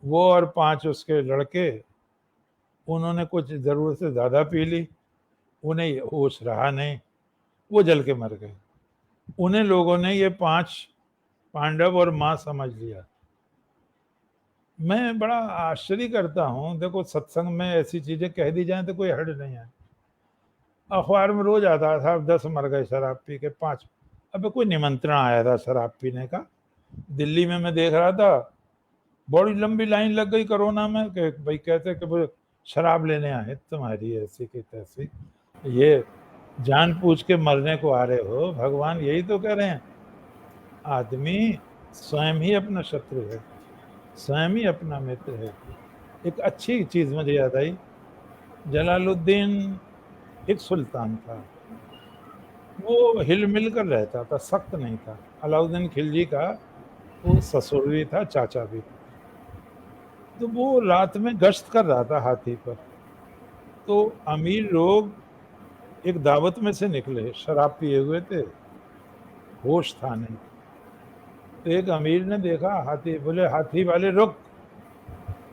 वो और 5 उसके लड़के, उन्होंने कुछ जरूरत से ज्यादा पी ली, उन्हें होश रहा नहीं, वो जल के मर गए। उन्हें लोगों ने ये 5 पांडव और माँ समझ लिया। मैं बड़ा आश्चर्य करता हूँ, देखो सत्संग में ऐसी चीजें कह दी जाए तो कोई हर्ज नहीं है। अखबार में रोज आता था 10 मर गए शराब पी के, 5। अब कोई निमंत्रण आया था शराब पीने का, दिल्ली में मैं देख रहा था, बड़ी लंबी लाइन लग गई कोरोना में कि भाई कहते कि शराब लेने आए तुम्हारी ऐसी की तैसी, ये जानबूझ के मरने को आ रहे हो। भगवान यही तो कह रहे हैं, आदमी स्वयं ही अपना शत्रु है, स्वयं ही अपना मित्र है। एक अच्छी चीज मुझे याद आई, जलालुद्दीन एक सुल्तान था, वो हिल मिल कर रहता था, सख्त नहीं था। अलाउद्दीन खिलजी का वो ससुर भी था, चाचा भी था। तो वो रात में गश्त कर रहा था हाथी पर, तो अमीर लोग एक दावत में से निकले, शराब पिए हुए थे, होश था नहीं। तो एक अमीर ने देखा हाथी, बोले हाथी वाले रुक।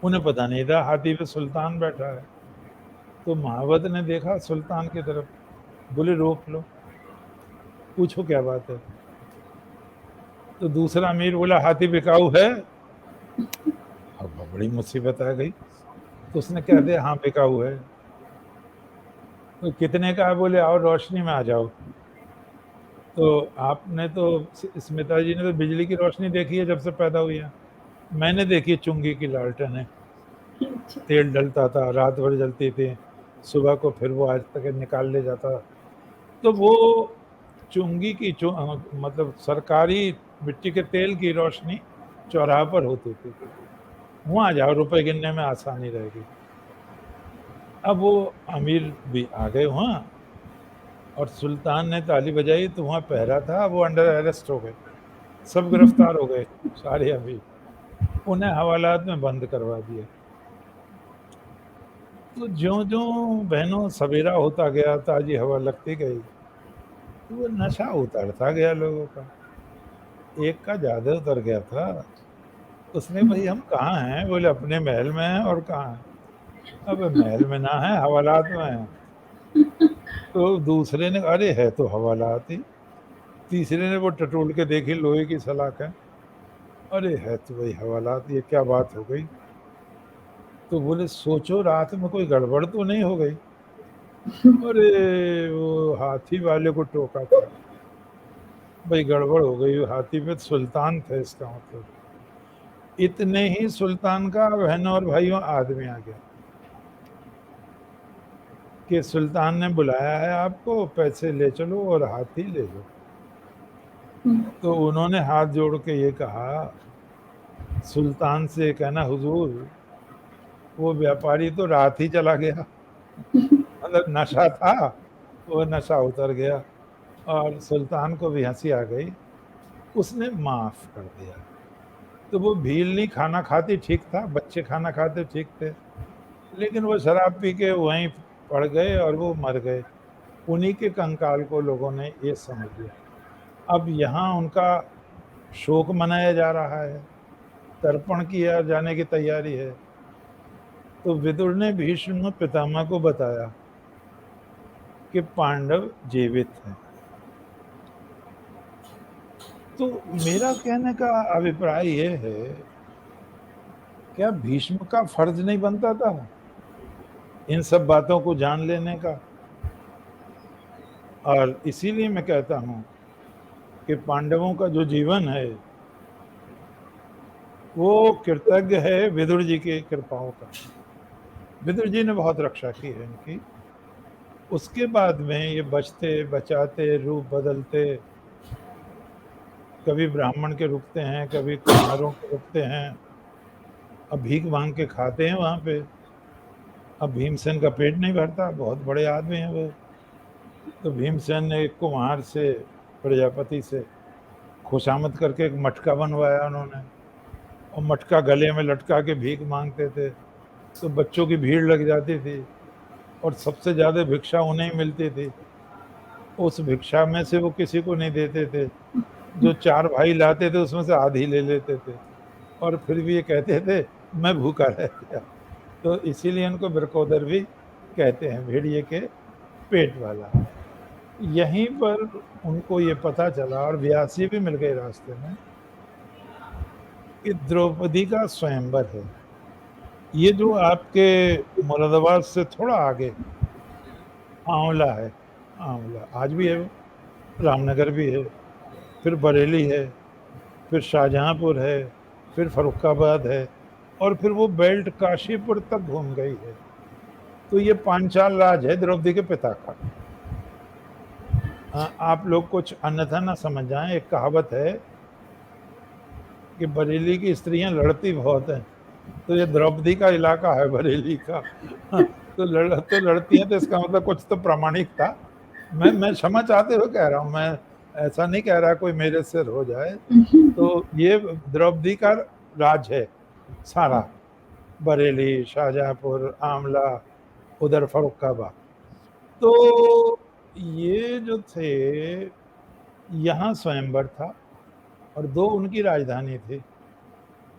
उन्हें पता नहीं था हाथी पे सुल्तान बैठा है। तो महावत ने देखा सुल्तान की तरफ, बोले रोक लो, पूछो क्या बात है। तो दूसरा अमीर बोला हाथी बिकाऊ है। अब बड़ी मुसीबत आ गई। तो उसने कह दिया हाँ बिकाऊ है। तो कितने का है, बोले आओ रोशनी में आ जाओ। तो आपने तो, स्मिता जी ने तो बिजली की रोशनी देखी है जब से पैदा हुई है, मैंने देखी चुंगी की लालटेनें, तेल डलता था, रात भर जलती थी, सुबह को फिर वो आज तक निकाल ले जाता। तो वो चुंगी की मतलब सरकारी मिट्टी के तेल की रोशनी चौराहे पर होती थी, वहाँ जाओ, रुपए गिनने में आसानी रहेगी। अब वो अमीर भी आ गए वहाँ, और सुल्तान ने ताली बजाई तो वहाँ पहरा था, वो अंडर अरेस्ट हो गए, सब गिरफ्तार हो गए सारे अमीर, उन्हें हवालात में बंद करवा दिया। तो ज्यों ज्यों बहनों सवेरा होता गया, ताजी हवा लगती गई, तो वो नशा उतरता गया लोगों का। एक का ज्यादा उतर गया था। उसने भाई हम कहाँ हैं, बोले अपने महल में हैं। और कहाँ हैं? अब महल में ना है, हवालात में है। तो दूसरे ने अरे है तो हवालात ही। तीसरे ने वो टटोल के देखी, लोहे की सलाख है, अरे है तो भाई हवालात, ये क्या बात हो गई। तो बोले सोचो रात में कोई गड़बड़ तो नहीं हो गई। अरे वो हाथी वाले को टोका था, भाई गड़बड़ हो गई, हाथी पे सुल्तान थे इसका मतलब। इतने ही सुल्तान का बहनों और भाइयों आदमी आ गया कि सुल्तान ने बुलाया है आपको, पैसे ले चलो और हाथी ले लो। तो उन्होंने हाथ जोड़ के ये कहा सुल्तान से, कहना हुजूर वो व्यापारी तो रात ही चला गया, मतलब नशा था, वो नशा उतर गया। और सुल्तान को भी हंसी आ गई, उसने माफ कर दिया। तो वो भील नहीं खाना खाती ठीक था, बच्चे खाना खाते ठीक थे, लेकिन वो शराब पी के वहीं पड़ गए और वो मर गए। उन्हीं के कंकाल को लोगों ने ये समझ लिया। अब यहाँ उनका शोक मनाया जा रहा है, तर्पण किया जाने की तैयारी है। तो विदुर ने भीष्म पितामह को बताया कि पांडव जीवित हैं। तो मेरा कहने का अभिप्राय ये है, क्या भीष्म का फर्ज नहीं बनता था इन सब बातों को जान लेने का? और इसीलिए मैं कहता हूं कि पांडवों का जो जीवन है वो कृतज्ञ है विदुर जी की कृपाओं का। विदुर जी ने बहुत रक्षा की है इनकी। उसके बाद में ये बचते बचाते, रूप बदलते, कभी ब्राह्मण के रुकते हैं, कभी कुम्हारों के रुकते हैं, अब भीख मांग के खाते हैं वहाँ पे। अब भीमसेन का पेट नहीं भरता, बहुत बड़े आदमी हैं वो। तो भीमसेन ने एक कुम्हार से, प्रजापति से खुशामद करके एक मटका बनवाया उन्होंने, और मटका गले में लटका के भीख मांगते थे। तो बच्चों की भीड़ लग जाती थी और सबसे ज़्यादा भिक्षा उन्हें ही मिलती थी। उस भिक्षा में से वो किसी को नहीं देते थे, जो 4 भाई लाते थे उसमें से आधी ले लेते थे, और फिर भी ये कहते थे मैं भूखा रह गया। तो इसीलिए उनको बिरकोदर भी कहते हैं, भेड़िए के पेट वाला। यहीं पर उनको ये पता चला, और व्यासी भी मिल गए रास्ते में, कि द्रौपदी का स्वयंवर है। ये जो आपके मुरादाबाद से थोड़ा आगे आंवला है, आंवला आज भी है, रामनगर भी है, फिर बरेली है, फिर शाहजहांपुर है, फिर फर्रुखाबाद है, और फिर वो बेल्ट काशीपुर तक घूम गई है। तो ये पांचाल राज है द्रौपदी के पिता का। आप लोग कुछ अन्यथा ना समझ जाएं। एक कहावत है कि बरेली की स्त्रियां लड़ती बहुत हैं, तो ये द्रौपदी का इलाका है बरेली का। तो लड़ती हैं, तो इसका मतलब कुछ तो प्रामाणिक था। मैं क्षमा चाहते हुए कह रहा हूँ, मैं ऐसा नहीं कह रहा कोई मेरे सिर हो जाए। तो ये द्रौपदी का राज है सारा, बरेली, शाहजहांपुर, आमला, उधर फरुखाबाद। तो ये जो थे, यहाँ स्वयंवर था और 2 उनकी राजधानी थी।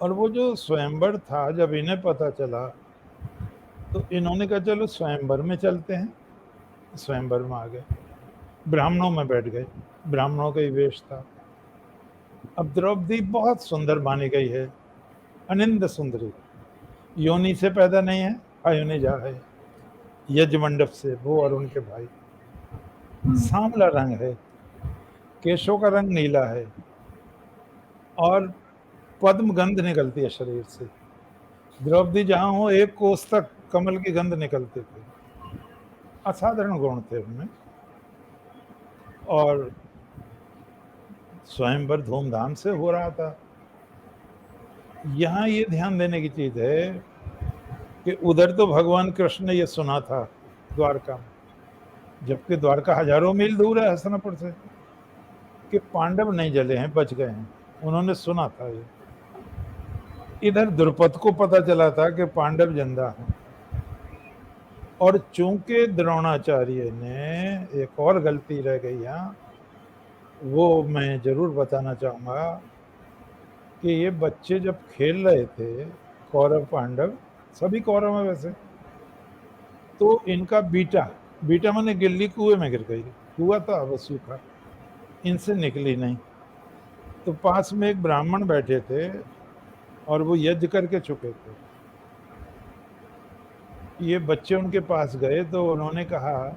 और वो जो स्वयंवर था, जब इन्हें पता चला तो इन्होंने कहा चलो स्वयंवर में चलते हैं। स्वयंवर में आ गए, ब्राह्मणों में बैठ गए, ब्राह्मणों का ही वेश था। अब द्रौपदी बहुत सुंदर मानी गई है, अनिंद सुंदरी, योनि से पैदा नहीं है, अयोनि जा है, यज्ञ मंडप से वो और उनके भाई। सांवला रंग है, केशों का रंग नीला है और पद्म गंध निकलती है शरीर से। द्रौपदी जहां हो 1 कोस तक कमल की गंध निकलती थी। असाधारण गुण थे उनमें। और स्वयंवर धूमधाम से हो रहा था। यहाँ ये ध्यान देने की चीज है कि उधर तो भगवान कृष्ण ने ये सुना था द्वारका में, जबकि द्वारका हजारों मील दूर है हस्तिनापुर से, कि पांडव नहीं जले हैं, बच गए हैं। उन्होंने सुना था ये। इधर द्रुपद को पता चला था कि पांडव जिंदा हैं। और चूंकि द्रोणाचार्य ने एक और गलती रह गई यहाँ, वो मैं जरूर बताना चाहूंगा कि ये बच्चे जब खेल रहे थे, कौरव पांडव, सभी कौरव में वैसे, तो इनका बीटा माने गिल्ली कुएं में गिर गई। कुआ था वो सूखा, इनसे निकली नहीं। तो पास में एक ब्राह्मण बैठे थे और वो यज्ञ करके चुके थे। ये बच्चे उनके पास गए तो उन्होंने कहा,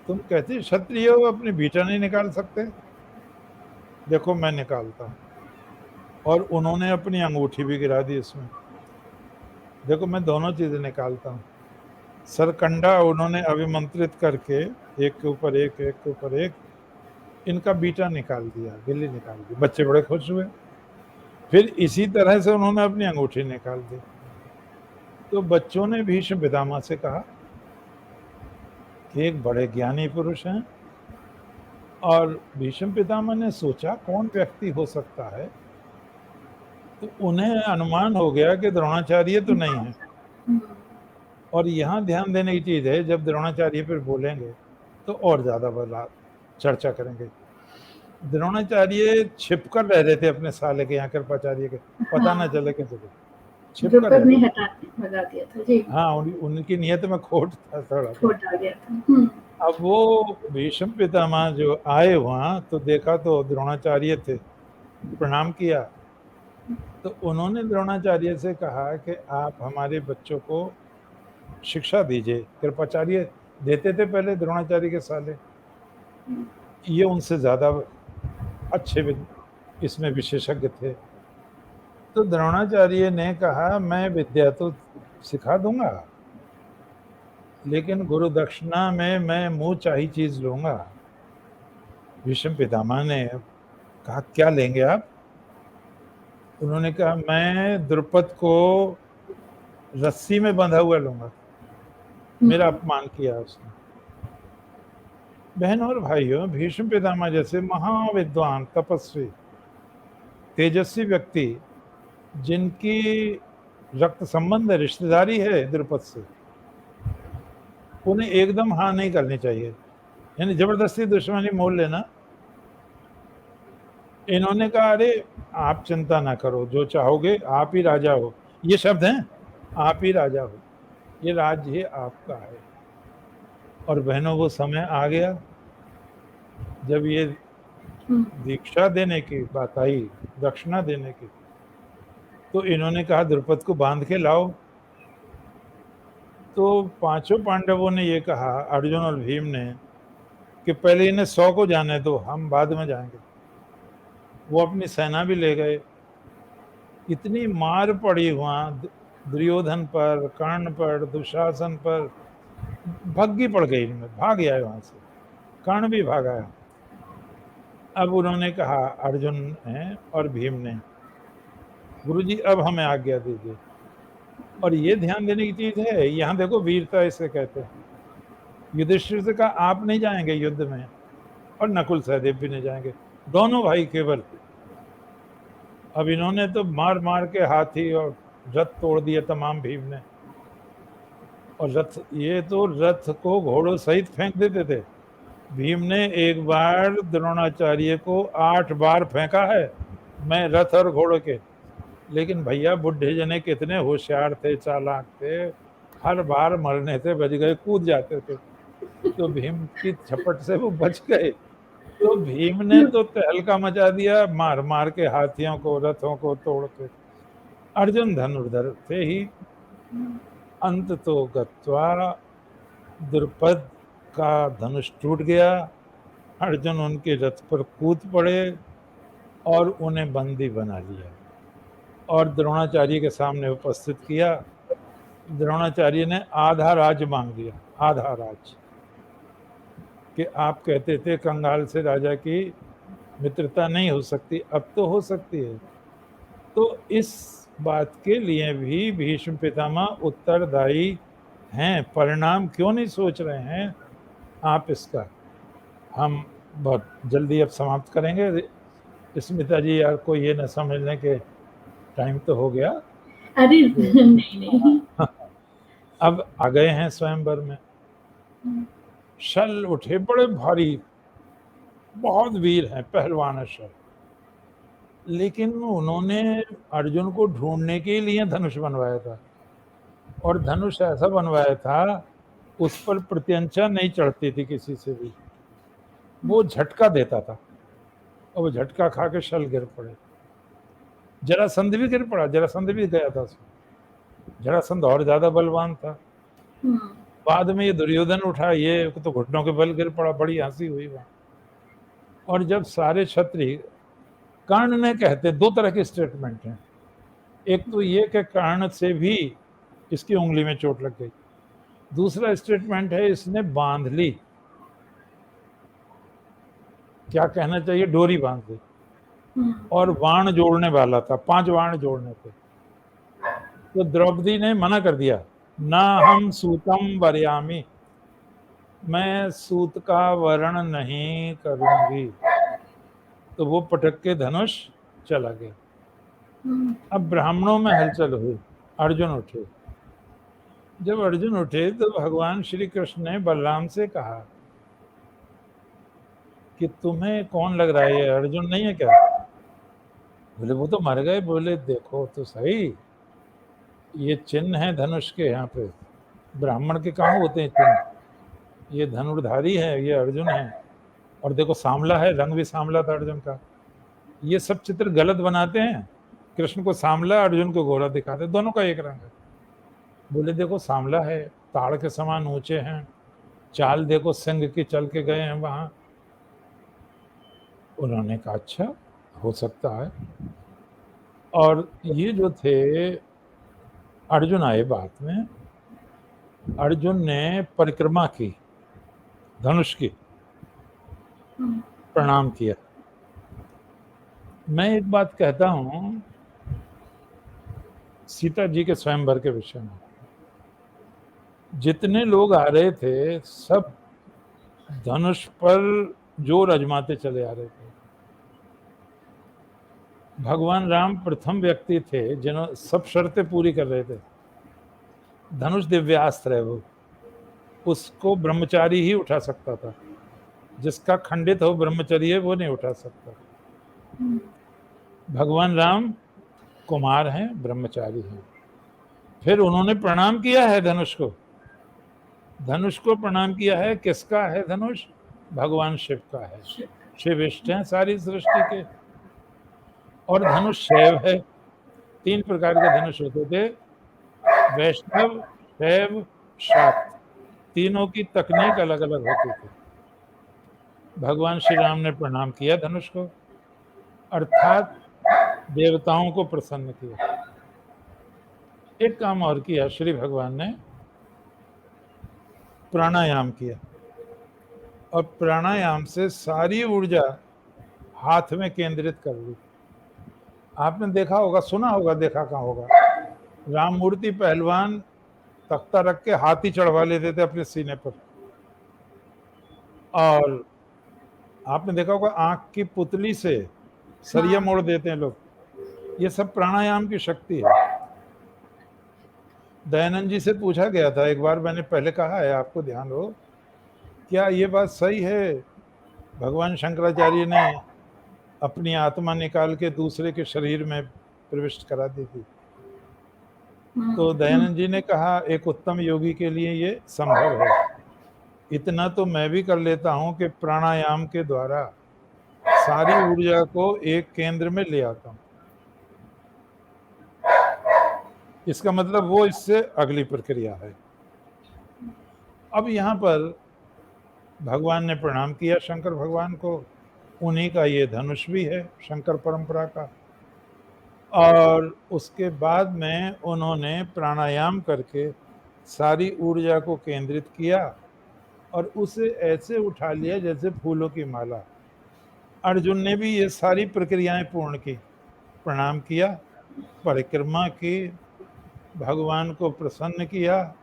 तुम कहते क्षत्रिय हो, अपनी बीटा नहीं निकाल सकते? देखो मैं निकालता हूँ। और उन्होंने अपनी अंगूठी भी गिरा दी इसमें। देखो मैं दोनों चीजें निकालता हूँ। सरकंडा उन्होंने अभिमंत्रित करके एक के ऊपर एक, एक के ऊपर एक, इनका बीटा निकाल दिया, गिल्ली निकाल दी। बच्चे बड़े खुश हुए। फिर इसी तरह से उन्होंने अपनी अंगूठी निकाल दी। तो बच्चों ने भीष्म पितामह से कहा कि एक बड़े ज्ञानी पुरुष हैं। और भीष्म पितामह ने सोचा कौन व्यक्ति हो सकता है, तो उन्हें अनुमान हो गया कि द्रोणाचार्य तो नहीं है। और यहाँ ध्यान देने की चीज है, जब द्रोणाचार्य फिर बोलेंगे तो और ज्यादा बदलाव चर्चा करेंगे। द्रोणाचार्य छिपकर रह रहे थे अपने साले के यहाँ, कृपाचार्य के, पता ना चले कैसे छिपकर रह रहे थे। भगा दिया था जी। हाँ, उनकी नियत में खोट था, थोड़ा खोट आ गया था। अब वो भीष्म पितामह जो आए वहां, तो देखा तो द्रोणाचार्य थे, प्रणाम किया। तो उन्होंने द्रोणाचार्य से कहा कि आप हमारे बच्चों को शिक्षा दीजिए। कृपाचार्य देते थे पहले, द्रोणाचार्य के साले, ये उनसे ज्यादा अच्छे इसमें विशेषज्ञ थे। तो द्रोणाचार्य ने कहा, मैं विद्या तो सिखा दूंगा, लेकिन गुरु दक्षिणा में मैं मुंह चाही चीज लूंगा। भीष्म पितामह ने कहा, क्या लेंगे आप? उन्होंने कहा, मैं द्रुपद को रस्सी में बंधा हुआ लूंगा। मेरा अपमान किया उसने। बहनों और भाइयों, भीष्म पितामह जैसे महाविद्वान, तपस्वी, तेजस्वी व्यक्ति, जिनकी रक्त संबंध, रिश्तेदारी है द्रुपद से, उन्हें एकदम हाँ नहीं करनी चाहिए, यानी जबरदस्ती दुश्मनी मोल लेना। इन्होंने कहा, अरे आप चिंता ना करो, जो चाहोगे, आप ही राजा हो। ये शब्द हैं, आप ही राजा हो, ये राज्य आपका है। और बहनों, वो समय आ गया जब ये दीक्षा देने की बात आई, दक्षिणा देने की, तो इन्होंने कहा द्रुपद को बांध के लाओ। तो पांचों पांडवों ने ये कहा, अर्जुन और भीम ने, कि पहले इन्हें 100 को जाने दो, हम बाद में जाएंगे। वो अपनी सेना भी ले गए। इतनी मार पड़ी वहां दुर्योधन पर, कर्ण पर, दुशासन पर, भग्गी पड़ गई इनमें, भाग गया वहां से, कर्ण भी भाग आया। अब उन्होंने कहा, अर्जुन ने और भीम ने, गुरुजी अब हमें आज्ञा दीजिए। और ये ध्यान देने की चीज है, यहाँ देखो वीरता इसे कहते हैं। युधिष्ठिर से कहा आप नहीं जाएंगे युद्ध में, और नकुल सहदेव भी नहीं जाएंगे, दोनों भाई केवल। अब इन्होंने तो मार मार के हाथी और रथ तोड़ दिए तमाम, भीम ने। और रथ, ये तो रथ को घोड़ों सहित फेंक देते थे। भीम ने एक बार द्रोणाचार्य को 8 बार फेंका है, मैं रथ और घोड़ों के। लेकिन भैया बुढ़े जने कितने होशियार थे, चालाक थे, हर बार मरने से बच गए, कूद जाते थे। तो भीम की झपट से वो बच गए। तो भीम ने तो तहलका मचा दिया, मार मार के हाथियों को, रथों को तोड़ के। अर्जुन धनुर्धर थे ही। अंत तो गत्वा द्रुपद का धनुष टूट गया। अर्जुन उनके रथ पर कूद पड़े और उन्हें बंदी बना लिया और द्रोणाचार्य के सामने उपस्थित किया। द्रोणाचार्य ने आधा राज मांग लिया, आधा राज, कि आप कहते थे कंगाल से राजा की मित्रता नहीं हो सकती, अब तो हो सकती है। तो इस बात के लिए भी भीष्म पितामह उत्तरदायी हैं, परिणाम क्यों नहीं सोच रहे हैं आप इसका? हम बहुत जल्दी अब समाप्त करेंगे। स्मिता जी यार को ये न समझ लें कि टाइम तो हो गया। अरे नहीं नहीं। अब आ गए हैं स्वयंवर में। शल उठे बड़े भारी, बहुत वीर हैं, पहलवान है शल। लेकिन उन्होंने अर्जुन को ढूंढने के लिए धनुष बनवाया था, और धनुष ऐसा बनवाया था उस पर प्रत्यंचा नहीं चढ़ती थी किसी से भी, वो झटका देता था, और वो झटका खा के शल गिर पड़े। जरासंध भी गिर पड़ा, जरासंध भी गया था उसमें। जरासंध और ज्यादा बलवान था। बाद में ये दुर्योधन उठा, ये तो घुटनों के बल गिर पड़ा, बड़ी हंसी हुई वहां। और जब सारे क्षत्रिय, कर्ण ने कहते 2 तरह के स्टेटमेंट हैं। एक तो ये कि कर्ण से भी इसकी उंगली में चोट लग गई, दूसरा स्टेटमेंट है इसने बांध ली, क्या कहना चाहिए, डोरी बांध ली, और बाण जोड़ने वाला था, 5 बाण जोड़ने थे। तो द्रौपदी ने मना कर दिया, ना हम सूतम वरयामी, मैं सूत का वर्ण नहीं करूंगी। तो वो पटक के धनुष चला गया। अब ब्राह्मणों में हलचल हुई, अर्जुन उठे। जब अर्जुन उठे तो भगवान श्री कृष्ण ने बलराम से कहा कि तुम्हें कौन लग रहा है, ये अर्जुन नहीं है क्या? बोले वो तो मर गए। बोले देखो तो सही, ये चिन्ह है धनुष के, यहाँ पे ब्राह्मण के कहाँ होते हैं चिन्ह, ये धनुर्धारी है, ये अर्जुन है। और देखो सांवला है, रंग भी सांवला था अर्जुन का। ये सब चित्र गलत बनाते हैं, कृष्ण को सांवला, अर्जुन को गोरा दिखाते, दोनों का एक रंग है। बोले देखो सांवला है, ताड़ के समान ऊंचे हैं, चाल देखो सिंह की चल के गए हैं वहां। उन्होंने कहा अच्छा हो सकता है। और ये जो थे, अर्जुन आए बाद में, अर्जुन ने परिक्रमा की धनुष की, प्रणाम किया। मैं एक बात कहता हूं सीता जी के स्वयंवर के विषय में, जितने लोग आ रहे थे सब धनुष पर जोर आजमाते चले आ रहे थे। भगवान राम प्रथम व्यक्ति थे जिन्होंने सब शर्तें पूरी कर रहे थे। धनुष दिव्यास्त्र है, वो उसको ब्रह्मचारी ही उठा सकता था, जिसका खंडित हो ब्रह्मचर्य वो नहीं उठा सकता। भगवान राम कुमार हैं, ब्रह्मचारी हैं। फिर उन्होंने प्रणाम किया है धनुष को, धनुष को प्रणाम किया है। किसका है धनुष? भगवान शिव का है, शिव इष्ट हैं सारी सृष्टि के। और धनुष शैव है, 3 प्रकार के धनुष होते थे, वैष्णव, शैव, शाक्त, तीनों की तकनीक अलग अलग होती थी। भगवान श्री राम ने प्रणाम किया धनुष को, अर्थात देवताओं को प्रसन्न किया। एक काम और किया श्री भगवान ने, प्राणायाम किया और प्राणायाम से सारी ऊर्जा हाथ में केंद्रित कर ली। आपने देखा होगा, सुना होगा, देखा कहाँ होगा, राममूर्ति पहलवान तख्ता रख के हाथी चढ़वा लेते थे अपने सीने पर। और आपने देखा होगा आंख की पुतली से सरिया मोड़ देते हैं लोग। ये सब प्राणायाम की शक्ति है। दयानंद जी से पूछा गया था एक बार, मैंने पहले कहा है, आपको ध्यान हो, क्या ये बात सही है भगवान शंकराचार्य ने अपनी आत्मा निकाल के दूसरे के शरीर में प्रविष्ट करा दी थी? तो दयानंद जी ने कहा एक उत्तम योगी के लिए ये संभव है। इतना तो मैं भी कर लेता हूं कि प्राणायाम के द्वारा सारी ऊर्जा को एक केंद्र में ले आता हूं। इसका मतलब वो इससे अगली प्रक्रिया है। अब यहाँ पर भगवान ने प्रणाम किया शंकर भगवान को, उन्हीं का ये धनुष भी है शंकर परंपरा का। और उसके बाद में उन्होंने प्राणायाम करके सारी ऊर्जा को केंद्रित किया और उसे ऐसे उठा लिया जैसे फूलों की माला। अर्जुन ने भी ये सारी प्रक्रियाएं पूर्ण की, प्रणाम किया, परिक्रमा की, भगवान को प्रसन्न किया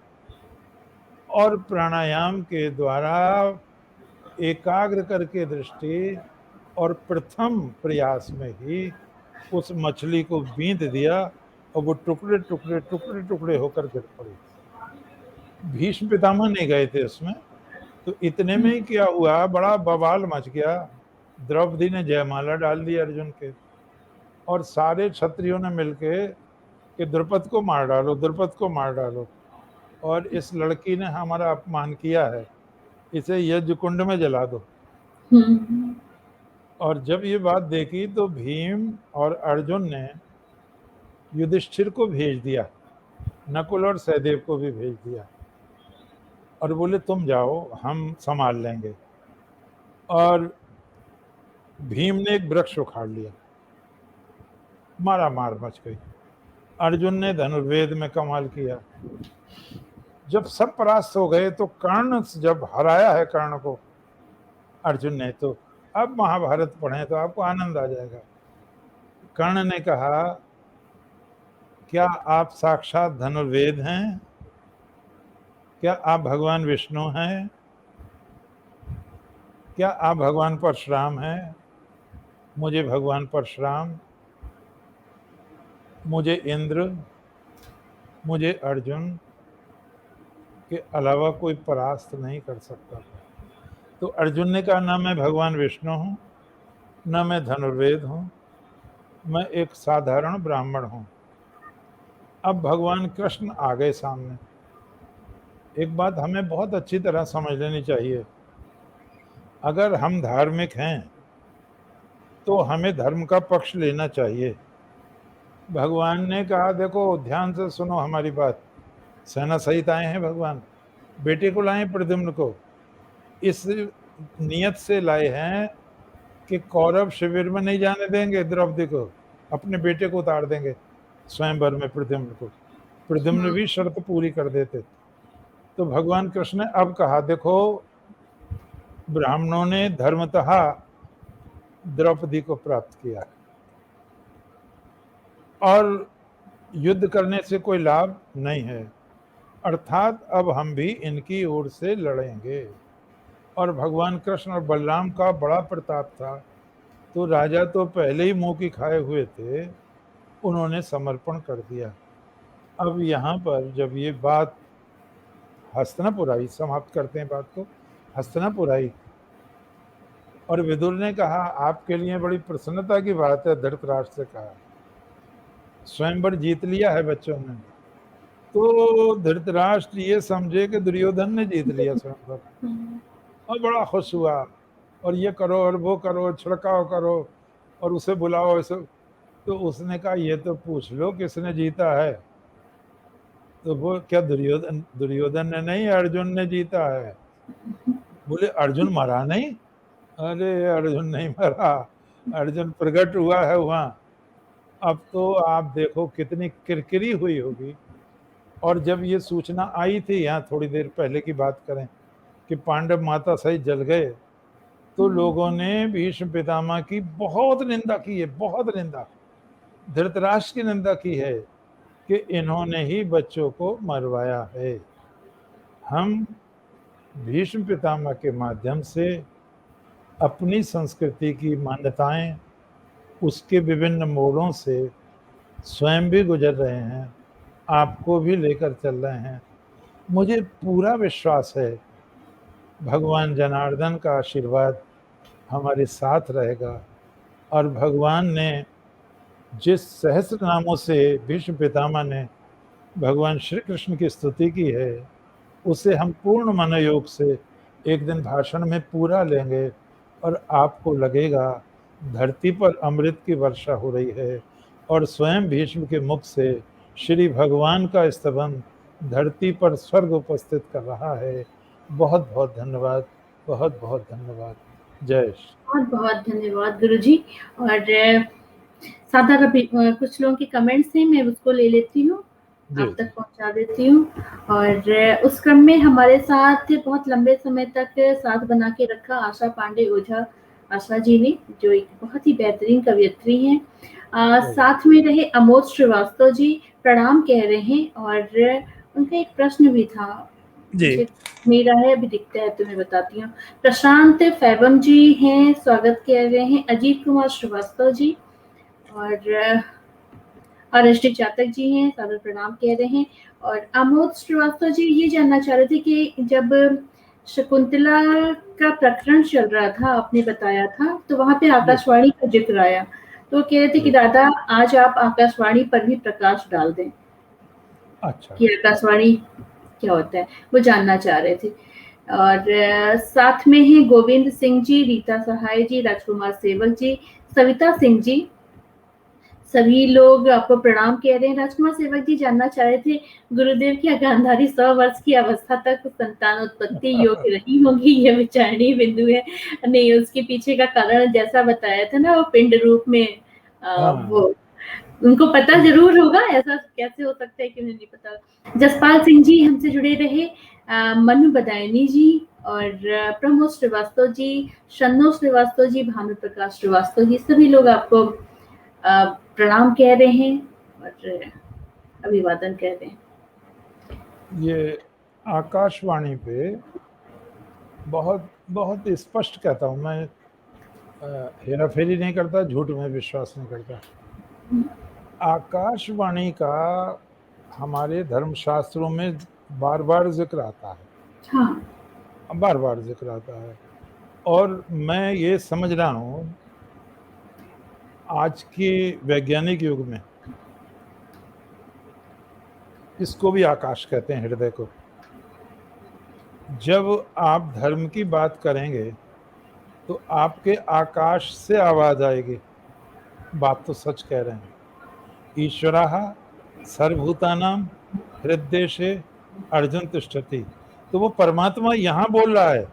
और प्राणायाम के द्वारा एकाग्र करके दृष्टि और प्रथम प्रयास में ही उस मछली को बींध दिया और वो टुकड़े टुकड़े टुकड़े टुकड़े होकर गिर पड़ी। भीष्म पितामह नहीं गए थे उसमें, तो इतने में ही क्या हुआ, बड़ा बवाल मच गया। द्रौपदी ने जयमाला डाल दी अर्जुन के, और सारे क्षत्रियों ने मिलके कि द्रुपद को मार डालो, द्रुपद को मार डालो, और इस लड़की ने हमारा अपमान किया है, इसे यज्ञ कुंड में जला दो। और जब ये बात देखी तो भीम और अर्जुन ने युधिष्ठिर को भेज दिया, नकुल और सहदेव को भी भेज दिया, और बोले तुम जाओ, हम संभाल लेंगे। और भीम ने एक वृक्ष उखाड़ लिया, मारा मार मच गई। अर्जुन ने धनुर्वेद में कमाल किया। जब सब परास्त हो गए तो कर्ण, जब हराया है कर्ण को अर्जुन ने, तो अब महाभारत पढ़ें तो आपको आनंद आ जाएगा। कर्ण ने कहा क्या आप साक्षात धनुर्वेद हैं? क्या आप भगवान विष्णु हैं? क्या आप भगवान परशुराम हैं? मुझे भगवान परशुराम, मुझे इंद्र, मुझे अर्जुन के अलावा कोई परास्त नहीं कर सकता। तो अर्जुन ने कहा ना मैं भगवान विष्णु हूँ, ना मैं धनुर्वेद हूँ, मैं एक साधारण ब्राह्मण हूँ। अब भगवान कृष्ण आ गए सामने। एक बात हमें बहुत अच्छी तरह समझ लेनी चाहिए, अगर हम धार्मिक हैं तो हमें धर्म का पक्ष लेना चाहिए। भगवान ने कहा देखो ध्यान से सुनो हमारी बात, सेना सहित आए हैं भगवान, बेटे को लाए प्रद्युम्न को, इस नियत से लाए हैं कि कौरव शिविर में नहीं जाने देंगे द्रौपदी को, अपने बेटे को उतार देंगे स्वयंवर में प्रद्युम्न को। प्रद्युम्न भी शर्त पूरी कर देते। तो भगवान कृष्ण ने अब कहा देखो ब्राह्मणों ने धर्मतः द्रौपदी को प्राप्त किया और युद्ध करने से कोई लाभ नहीं है, अर्थात अब हम भी इनकी ओर से लड़ेंगे। और भगवान कृष्ण और बलराम का बड़ा प्रताप था, तो राजा तो पहले ही मुंह की खाए हुए थे, उन्होंने समर्पण कर दिया। अब यहाँ पर जब ये बात हस्तिनापुर आई, समाप्त करते हैं बात को, हस्तिनापुर आई और विदुर ने कहा आपके लिए बड़ी प्रसन्नता की बात है, धृतराष्ट्र से कहा स्वयंवर जीत लिया है बच्चों ने। तो धृतराष्ट्र ये समझे कि दुर्योधन ने जीत लिया स्वयंवर, और बड़ा खुश हुआ, और ये करो और वो करो, छिड़काव करो और उसे बुलाओ ऐसे। तो उसने कहा ये तो पूछ लो किसने जीता है। तो वो क्या दुर्योधन ने नहीं, अर्जुन ने जीता है। बोले अर्जुन मरा नहीं? अरे अर्जुन नहीं मरा, अर्जुन प्रकट हुआ है वहाँ। अब तो आप देखो कितनी किरकिरी हुई होगी। और जब ये सूचना आई थी, यहाँ थोड़ी देर पहले की बात करें, कि पांडव माता सहित जल गए, तो लोगों ने भीष्म पितामह की बहुत निंदा की है, बहुत निंदा, धृतराष्ट्र की निंदा की है कि इन्होंने ही बच्चों को मरवाया है। हम भीष्म पितामह के माध्यम से अपनी संस्कृति की मान्यताएं, उसके विभिन्न मोड़ों से स्वयं भी गुजर रहे हैं, आपको भी लेकर चल रहे हैं। मुझे पूरा विश्वास है भगवान जनार्दन का आशीर्वाद हमारे साथ रहेगा, और भगवान ने जिस सहस्त्र नामों से भीष्म पितामह ने भगवान श्री कृष्ण की स्तुति की है, उसे हम पूर्ण मनोयोग से एक दिन भाषण में पूरा लेंगे, और आपको लगेगा धरती पर अमृत की वर्षा हो रही है, और स्वयं भीष्म के मुख से श्री भगवान का स्तवन धरती पर स्वर्ग उपस्थित कर रहा है। बहुत बहुत धन्यवाद, बहुत बहुत धन्यवाद। जय श्री। बहुत बहुत धन्यवाद गुरुजी। और साधारण कुछ लोगों के कमेंट्स हैं, मैं उसको ले लेती हूँ, जी आप तक पहुंचा देती हूँ। और उस क्रम में हमारे साथ बहुत लंबे समय तक साथ बना के रखा आशा पांडे ओझा आशा जी ने, जो एक बहुत ही बेहतरीन कवयित्री हैं। साथ में रहे अमोद श्रीवास्तव जी, प्रणाम कह रहे हैं। और उनका एक प्रश्न भी था, जी मेरा है अभी दिखता है तो मैं बताती हूँ। प्रशांत फैबम जी हैं, स्वागत कह रहे हैं। अजीत कुमार श्रीवास्तव जी और एस डी चातक जी हैं, सादर प्रणाम कह रहे हैं। और आमोद श्रीवास्तव जी ये जानना चाह रहे थे कि जब शकुंतला का प्रकरण चल रहा था, आपने बताया था, तो वहां पे आकाशवाणी का जिक्र आया, तो कह रहे थे कि दादा आज आप आकाशवाणी पर भी प्रकाश डाल दें। अच्छा, कि आकाशवाणी क्या होता है, वो जानना चाह रहे थे। और साथ में ही गोविंद सिंह जी, रीता सहाय जी, राजकुमार सेवक जी, सविता सिंह जी, सभी लोग आपको प्रणाम कह रहे हैं। राजकुमार सेवक जी जानना चाह रहे थे, गुरुदेव की गांधारी 100 वर्ष की अवस्था तक संतानोत्पत्ति योग्य रही होंगी, यह विचारणीय बिंदु है। नहीं, उसके पीछे का कारण जैसा बताया था ना, वो पिंड रूप में वो उनको पता जरूर होगा, ऐसा कैसे हो सकता है कि उन्हें नहीं पता। जसपाल सिंह जी हमसे जुड़े रहे, मनु बदायनी जी और प्रमोद श्रीवास्तव जी, शन्नो श्रीवास्तव जी, भानु प्रकाश श्रीवास्तव जी, सभी लोग आपको प्रणाम कह रहे हैं और अभिवादन कह रहे हैं। ये आकाशवाणी पे बहुत बहुत स्पष्ट कहता हूँ मैं, हेरा फेरी नहीं करता, झूठ में विश्वास नहीं करता। आकाशवाणी का हमारे धर्मशास्त्रों में बार बार जिक्र आता है, हाँ, बार बार जिक्र आता है। और मैं ये समझ रहा हूँ आज के वैज्ञानिक युग में इसको भी आकाश कहते हैं, हृदय को। जब आप धर्म की बात करेंगे तो आपके आकाश से आवाज आएगी, बात तो सच कह रहे हैं। ईश्वराः सर्वभूतानां हृदयेषु अर्जुन तिष्ठति, तो वो परमात्मा यहाँ बोल रहा है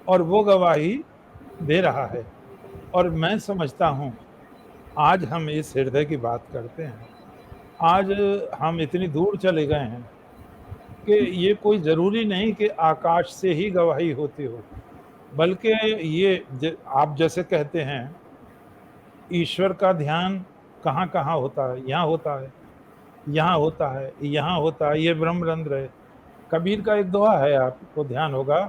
और वो गवाही दे रहा है। और मैं समझता हूँ आज हम इस हृदय की बात करते हैं, आज हम इतनी दूर चले गए हैं कि ये कोई ज़रूरी नहीं कि आकाश से ही गवाही होती हो, बल्कि ये आप जैसे कहते हैं ईश्वर का ध्यान कहाँ कहाँ होता है, यहाँ होता है, यहाँ होता है, यहाँ होता है, ये ब्रह्मरंध्र है। कबीर का एक दोहा है, आपको ध्यान होगा।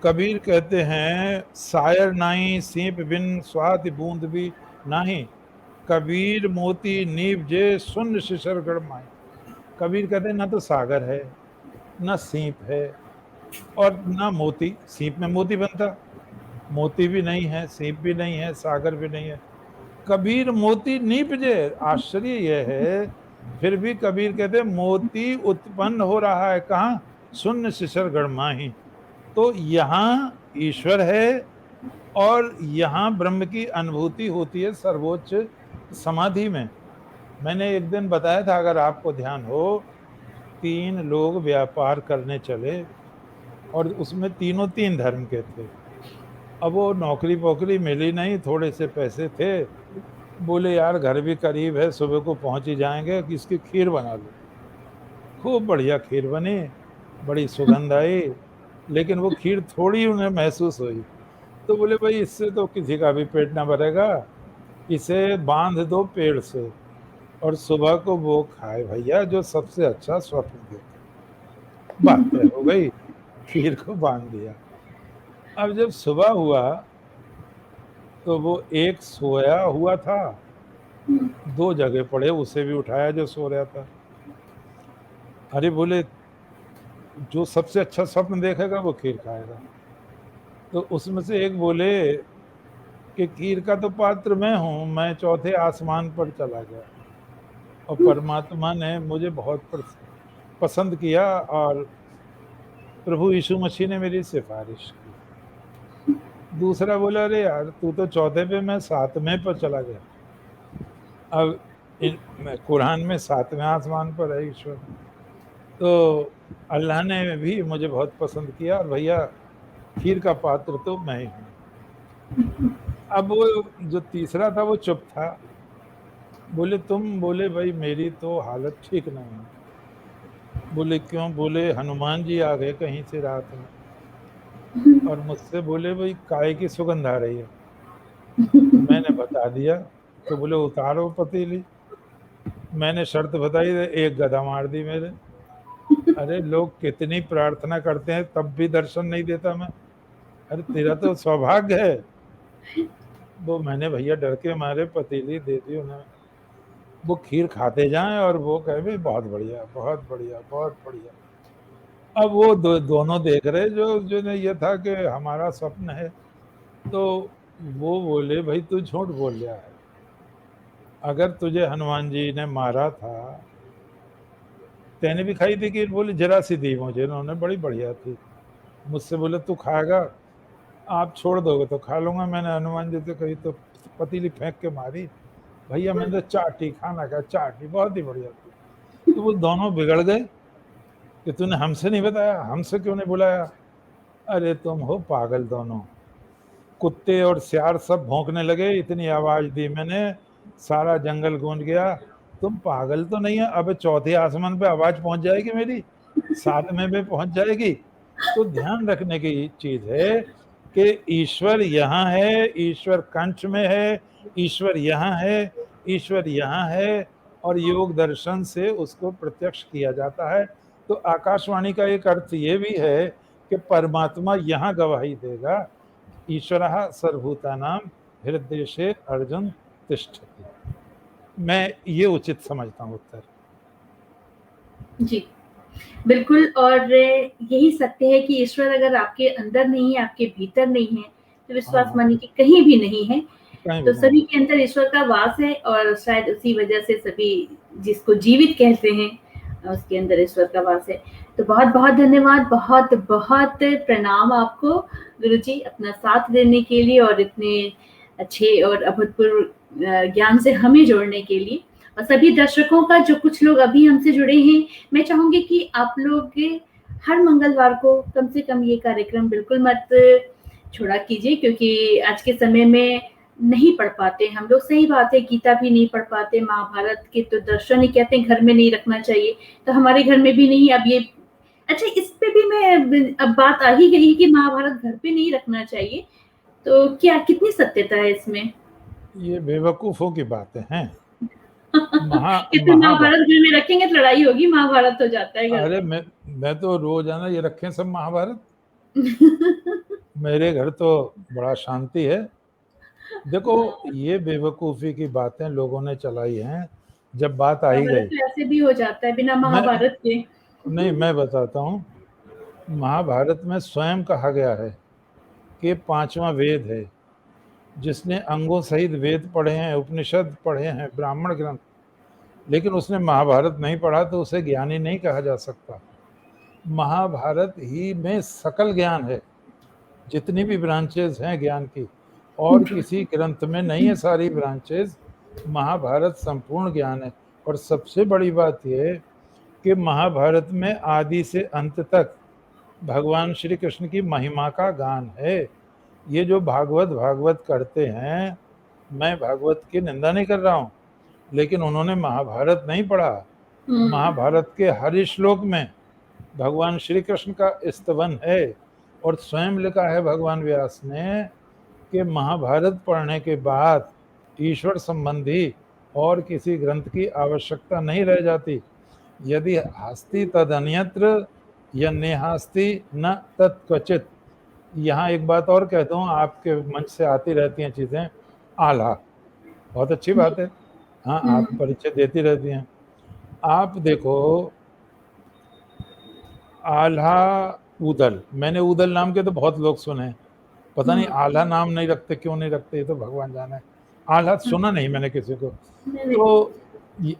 कबीर कहते हैं सायर नाई सीप बिन स्वाति बूंद भी नाही, कबीर मोती नीब जे सुन शिशर गढ़माई। कबीर कहते हैं ना तो सागर है, ना सीप है, और ना मोती। सीप में मोती बनता, मोती भी नहीं है, सीप भी नहीं है, सागर भी नहीं है। कबीर मोती नीपजे, आश्चर्य यह है फिर भी कबीर कहते हैं मोती उत्पन्न हो रहा है कहाँ, शून्य शिशर गढ़माही। तो यहाँ ईश्वर है और यहाँ ब्रह्म की अनुभूति होती है सर्वोच्च समाधि में। मैंने एक दिन बताया था, अगर आपको ध्यान हो, 3 लोग व्यापार करने चले और उसमें तीनों 3 धर्म के थे। अब वो नौकरी पोकरी मिली नहीं, थोड़े से पैसे थे, बोले यार घर भी करीब है, सुबह को पहुंच ही जाएंगे, कि इसकी खीर बना लो। खूब बढ़िया खीर बनी, बड़ी सुगंध आई, लेकिन वो खीर थोड़ी उन्हें महसूस हुई। तो बोले भाई इससे तो किसी का भी पेट ना भरेगा, इसे बांध दो पेड़ से और सुबह को वो खाए भैया जो सबसे अच्छा स्वप्न देखे। बात तय हो गई, खीर को बांध दिया। अब जब सुबह हुआ तो वो एक सोया हुआ था, दो जगह पड़े, उसे भी उठाया जो सो रहा था। अरे बोले जो सबसे अच्छा स्वप्न देखेगा वो खीर खाएगा। तो उसमें से एक बोले कि खीर का तो पात्र मैं हूं, मैं चौथे आसमान पर चला गया और परमात्मा ने मुझे बहुत पसंद किया और प्रभु यीशु मसीह ने मेरी सिफारिश की। दूसरा बोला अरे यार तू तो चौथे पे, मैं सातवें पर चला गया। अब कुरान में सातवें आसमान पर है ईश्वर। तो अल्लाह ने भी मुझे बहुत पसंद किया और भैया खीर का पात्र तो मैं ही हूँ। अब वो जो तीसरा था वो चुप था। बोले तुम, बोले भाई मेरी तो हालत ठीक नहीं है। बोले क्यों? बोले हनुमान जी आ गए कहीं से रात में और मुझसे बोले भाई काय की सुगंध आ रही है। मैंने बता दिया तो बोले उतारो पतीली। मैंने शर्त बताई, एक गदा मार दी मेरे। अरे लोग कितनी प्रार्थना करते हैं तब भी दर्शन नहीं देता मैं। अरे तेरा तो सौभाग्य है। वो मैंने भैया डर के मारे पतीली दे दी उन्हें। वो खीर खाते जाएं और वो कहे भाई बहुत बढ़िया बहुत बढ़िया बहुत बढ़िया। अब वो दोनों देख रहे जो ने ये था कि हमारा स्वप्न है। तो वो बोले भाई तू झूठ बोल रहा है, अगर तुझे हनुमान जी ने मारा था तेने भी खाई थी खीर? बोले जरा सी दी मुझे उन्होंने, बड़ी बढ़िया थी। मुझसे बोले तू खाएगा? आप छोड़ दोगे तो खा लूंगा। मैंने हनुमान जी से कही तो पतीली फेंक के मारी। भैया मैंने तो चाटी, खाना का चाटी, बहुत ही बढ़िया थी। तो वो दोनों बिगड़ गए कि तूने हमसे नहीं बताया, हमसे क्यों नहीं बुलाया। अरे तुम हो पागल दोनों। कुत्ते और सियार सब भौंकने लगे, इतनी आवाज दी मैंने, सारा जंगल गूंज गया। तुम पागल तो नहीं है? अब चौथे आसमान पे आवाज पहुंच जाएगी मेरी, सातवें पे पहुंच जाएगी। तो ध्यान रखने की चीज है कि ईश्वर यहाँ है, ईश्वर कंठ में है, ईश्वर यहाँ है, ईश्वर यहाँ है और योग दर्शन से उसको प्रत्यक्ष किया जाता है। तो आकाशवाणी का एक अर्थ ये भी है कि परमात्मा यहाँ गवाही देगा, ईश्वरः सर्वभूतानां हृदयेषु अर्जुन तिष्ठति। मैं ये उचित समझता हूँ उत्तर। जी, बिल्कुल। और यही सत्य है कि ईश्वर अगर आपके अंदर नहीं है, आपके भीतर नहीं है, तो विश्वास हाँ, मानिए कि कहीं भी नहीं है। कहीं भी तो नहीं। सभी के अंदर ईश्वर का वास है और शायद उसी वजह से सभी जिसको जीवित कहते हैं उसके अंदर ईश्वर का वास है। तो बहुत-बहुत धन्यवाद, बहुत-बहुत प्रणाम आपको गुरुजी अपना साथ देने के लिए और इतने अच्छे और अभूतपूर्व ज्ञान से हमें जोड़ने के लिए। और सभी दर्शकों का जो कुछ लोग अभी हमसे जुड़े हैं, मैं चाहूँगी कि आप लोग हर मंगलवार को कम से कम ये कार्यक्रम बिल्कुल मत छोड़ा कीजिए, क्योंकि आज के समय में नहीं पढ़ पाते हम लोग। सही बात है, गीता भी नहीं पढ़ पाते, महाभारत के तो दर्शन ही कहते हैं घर में नहीं रखना चाहिए, तो हमारे घर में भी नहीं। अब ये अच्छा, इस पे भी मैं अब बात आ ही गई कि महाभारत घर पे नहीं रखना चाहिए, तो क्या कितनी सत्यता है इसमें? ये बेवकूफों की बातें हैं। कहते महाभारत, महाभारत घर में रखेंगे तो लड़ाई होगी, महाभारत हो जाता है घर अरे पे। मैं तो रोजाना ये रखे सब महाभारत। मेरे घर तो बड़ा शांति है। देखो ये बेवकूफी की बातें लोगों ने चलाई हैं, जब बात आई महाभारत गई। तो ऐसे भी हो जाता है बिना मैं महाभारत के। नहीं, मैं बताता हूँ। महाभारत में स्वयं कहा गया है कि पांचवा वेद है। जिसने अंगों सहित वेद पढ़े हैं, उपनिषद पढ़े हैं, ब्राह्मण ग्रंथ, लेकिन उसने महाभारत नहीं पढ़ा तो उसे ज्ञानी नहीं कहा जा सकता। महाभारत ही में सकल ज्ञान है, जितनी भी ब्रांचेज हैं ज्ञान की, और किसी ग्रंथ में नहीं है सारी ब्रांचेज। महाभारत संपूर्ण ज्ञान है। और सबसे बड़ी बात यह है कि महाभारत में आदि से अंत तक भगवान श्री कृष्ण की महिमा का गान है। ये जो भागवत करते हैं, मैं भागवत की निंदा नहीं कर रहा हूँ, लेकिन उन्होंने महाभारत नहीं पढ़ा। महाभारत के हर श्लोक में भगवान श्री कृष्ण का स्तवन है। और स्वयं लिखा है भगवान व्यास ने कि महाभारत पढ़ने के बाद ईश्वर संबंधी और किसी ग्रंथ की आवश्यकता नहीं रह जाती। यदि हस्ति तदन्यत्र या नेहास्ति न तत्क्वचित। यहाँ एक बात और कहता हूँ, आपके मंच से आती रहती हैं चीजें। आल्हा बहुत अच्छी बात है, हाँ आप परिचय देती रहती हैं। आप देखो आल्हा ऊदल, मैंने ऊदल नाम के तो बहुत लोग सुने, पता नहीं आल्हा नाम नहीं रखते, क्यों नहीं रखते, ये तो भगवान जाने। आल्हा सुना नहीं मैंने किसी को। तो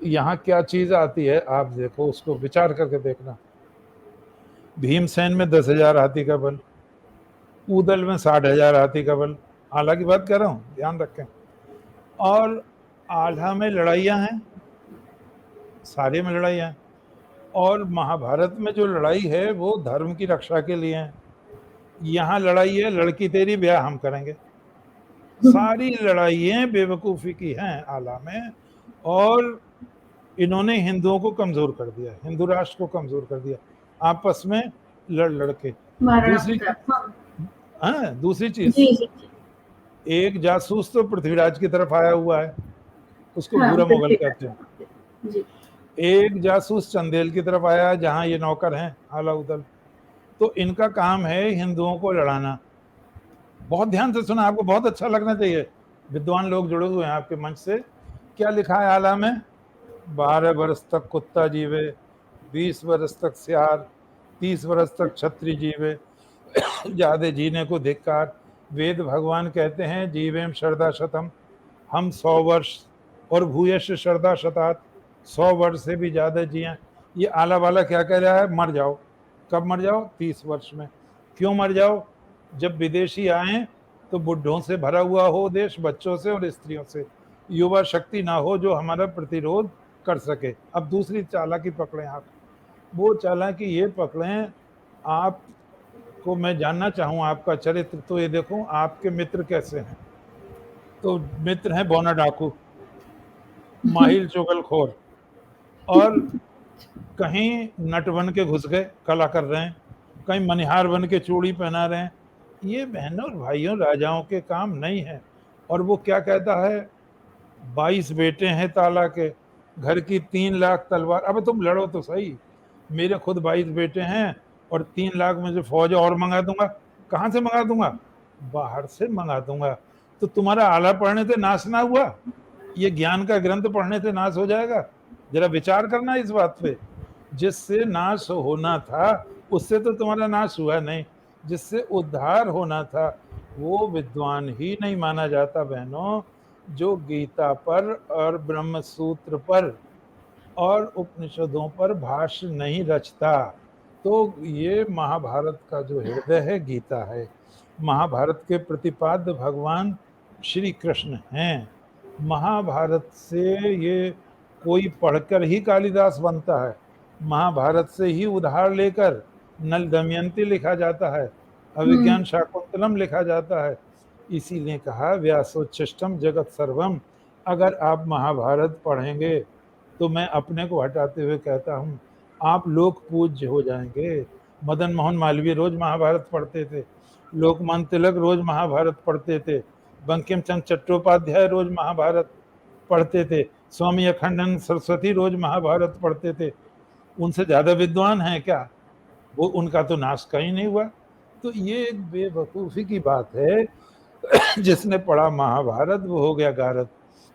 यहाँ क्या चीज आती है आप देखो, उसको विचार करके देखना। भीमसेन में 10,000 हाथी का बल, ऊदल में 60,000 हाथी का बल। आल्हा की बात कर रहा हूँ, ध्यान रखें। और आल्हा में लड़ाइयाँ हैं, सारे में लड़ाइयाँ हैं। और महाभारत में जो लड़ाई है वो धर्म की रक्षा के लिए है। यहाँ लड़ाई है लड़की तेरी ब्याह हम करेंगे। सारी लड़ाइयाँ बेवकूफ़ी की हैं आला में। और इन्होंने हिंदुओं को कमजोर कर दिया, हिंदू राष्ट्र को कमजोर कर दिया आपस में लड़ के। दूसरी चीज, एक जासूस तो पृथ्वीराज की तरफ आया हुआ है, उसको बुरा मुगल कहते हैं। एक जासूस चंदेल की तरफ आया है, जहां ये नौकर हैं आला उदल। तो इनका काम है हिंदुओं को लड़ाना। बहुत ध्यान से सुना, आपको बहुत अच्छा लगना चाहिए, विद्वान लोग जुड़े हुए हैं आपके मंच से। क्या लिखा है आला में? 12 वर्ष तक कुत्ता जीवे, 20 वर्ष तक सियार, 30 वर्ष तक छत्री जीवे, ज्यादा जीने को धिक्कार। वेद भगवान कहते हैं जीवेम शरदा शतम, हम 100 वर्ष, और भूयश शरदा शतात, 100 वर्ष से भी ज्यादा जिए। ये आला वाला क्या कह रहा है? मर जाओ। कब मर जाओ? 30 वर्ष में। क्यों मर जाओ? जब विदेशी आए तो बुढ़ों से भरा हुआ हो देश, बच्चों से और स्त्रियों से, युवा शक्ति ना हो जो हमारा प्रतिरोध कर सके। अब दूसरी चालाकी पकड़ें आप, वो चालाकी ये पकड़ें, आपको मैं जानना चाहूँ आपका चरित्र, तो ये देखो आपके मित्र कैसे हैं। तो मित्र हैं बौना डाकू, माहिर चुगलखोर, और कहीं नट बन के घुस गए कला कर रहे हैं, कहीं मनिहार बन के चूड़ी पहना रहे हैं। ये बहनों और भाइयों राजाओं के काम नहीं है। और वो क्या कहता है, 22 बेटे हैं ताला के, घर की 3 लाख तलवार। अब तुम लड़ो तो सही, मेरे खुद 22 बेटे हैं और 3 लाख में से फौज और मंगा दूंगा। कहाँ से मंगा दूंगा? बाहर से मंगा दूंगा। तो तुम्हारा आला पढ़ने से नाश ना हुआ, ये ज्ञान का ग्रंथ पढ़ने से नाश हो जाएगा? जरा विचार करना इस बात पे। जिससे नाश होना था उससे तो तुम्हारा नाश हुआ नहीं, जिससे उद्धार होना था वो विद्वान ही नहीं माना जाता बहनों, जो गीता पर और ब्रह्म सूत्र पर और उपनिषदों पर भाष्य नहीं रचता। तो ये महाभारत का जो हृदय है गीता है। महाभारत के प्रतिपाद्य भगवान श्री कृष्ण हैं। महाभारत से ये कोई पढ़कर ही कालिदास बनता है, महाभारत से ही उधार लेकर नल दमयंती लिखा जाता है, अभिज्ञान शाकुंतलम लिखा जाता है। इसीलिए कहा व्यासोच्छिष्टम जगत सर्वम। अगर आप महाभारत पढ़ेंगे तो मैं अपने को हटाते हुए कहता हूँ आप लोक पूज्य हो जाएंगे। मदन मोहन मालवीय रोज महाभारत पढ़ते थे, लोकमान्य तिलक रोज महाभारत पढ़ते थे, बंकिम चंद्र चट्टोपाध्याय रोज महाभारत पढ़ते थे, स्वामी अखंडानंद सरस्वती रोज महाभारत पढ़ते थे। उनसे ज्यादा विद्वान हैं क्या? वो उनका तो नाश कहीं नहीं हुआ। तो ये एक बेवकूफ़ी की बात है। जिसने पढ़ा महाभारत वो हो गया गारद,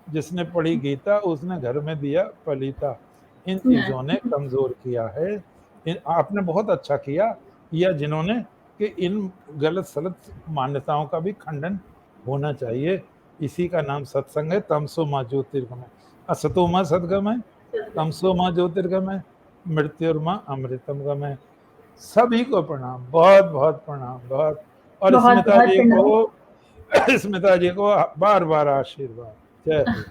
जिसने पढ़ी गीता उसने घर में दिया पलीता। इन चीजों ने कमजोर किया है। आपने बहुत अच्छा किया, या जिन्होंने कि इन गलत सलत मान्यताओं का भी खंडन होना चाहिए। इसी का नाम सत्संग है। तमसो माँ ज्योतिर्गमय, असतो माँ सद्गमय, तमसो माँ ज्योतिर्गमय, मृत्युर्मा अमृतम गमय। सभी को प्रणाम, बहुत बहुत प्रणाम, बहुत। और स्मिता जी को बार बार आशीर्वाद। जय हो।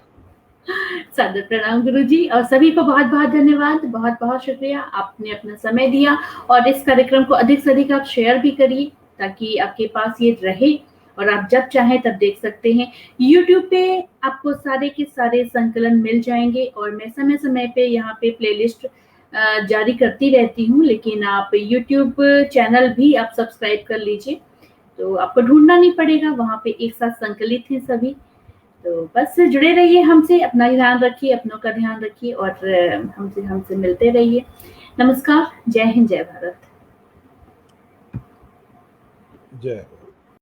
सादर प्रणाम गुरु जी, और सभी को बहुत बहुत धन्यवाद, बहुत बहुत शुक्रिया, आपने अपना समय दिया। और इस कार्यक्रम को अधिक से अधिक आप शेयर भी करिए ताकि आपके पास ये रहे और आप जब चाहें तब देख सकते हैं। YouTube पे आपको सारे के सारे संकलन मिल जाएंगे और मैं समय समय पे यहाँ पे प्लेलिस्ट जारी करती रहती हूँ, लेकिन आप यूट्यूब चैनल भी आप सब्सक्राइब कर लीजिए, तो आपको ढूँढना नहीं पड़ेगा, वहाँ पे एक साथ संकलित हैं सभी। तो बस जुड़े रहिए हमसे, अपना ध्यान रखिए, अपनों का ध्यान रखिए और हमसे मिलते रहिए। नमस्कार, जय हिंद, जय भारत। जय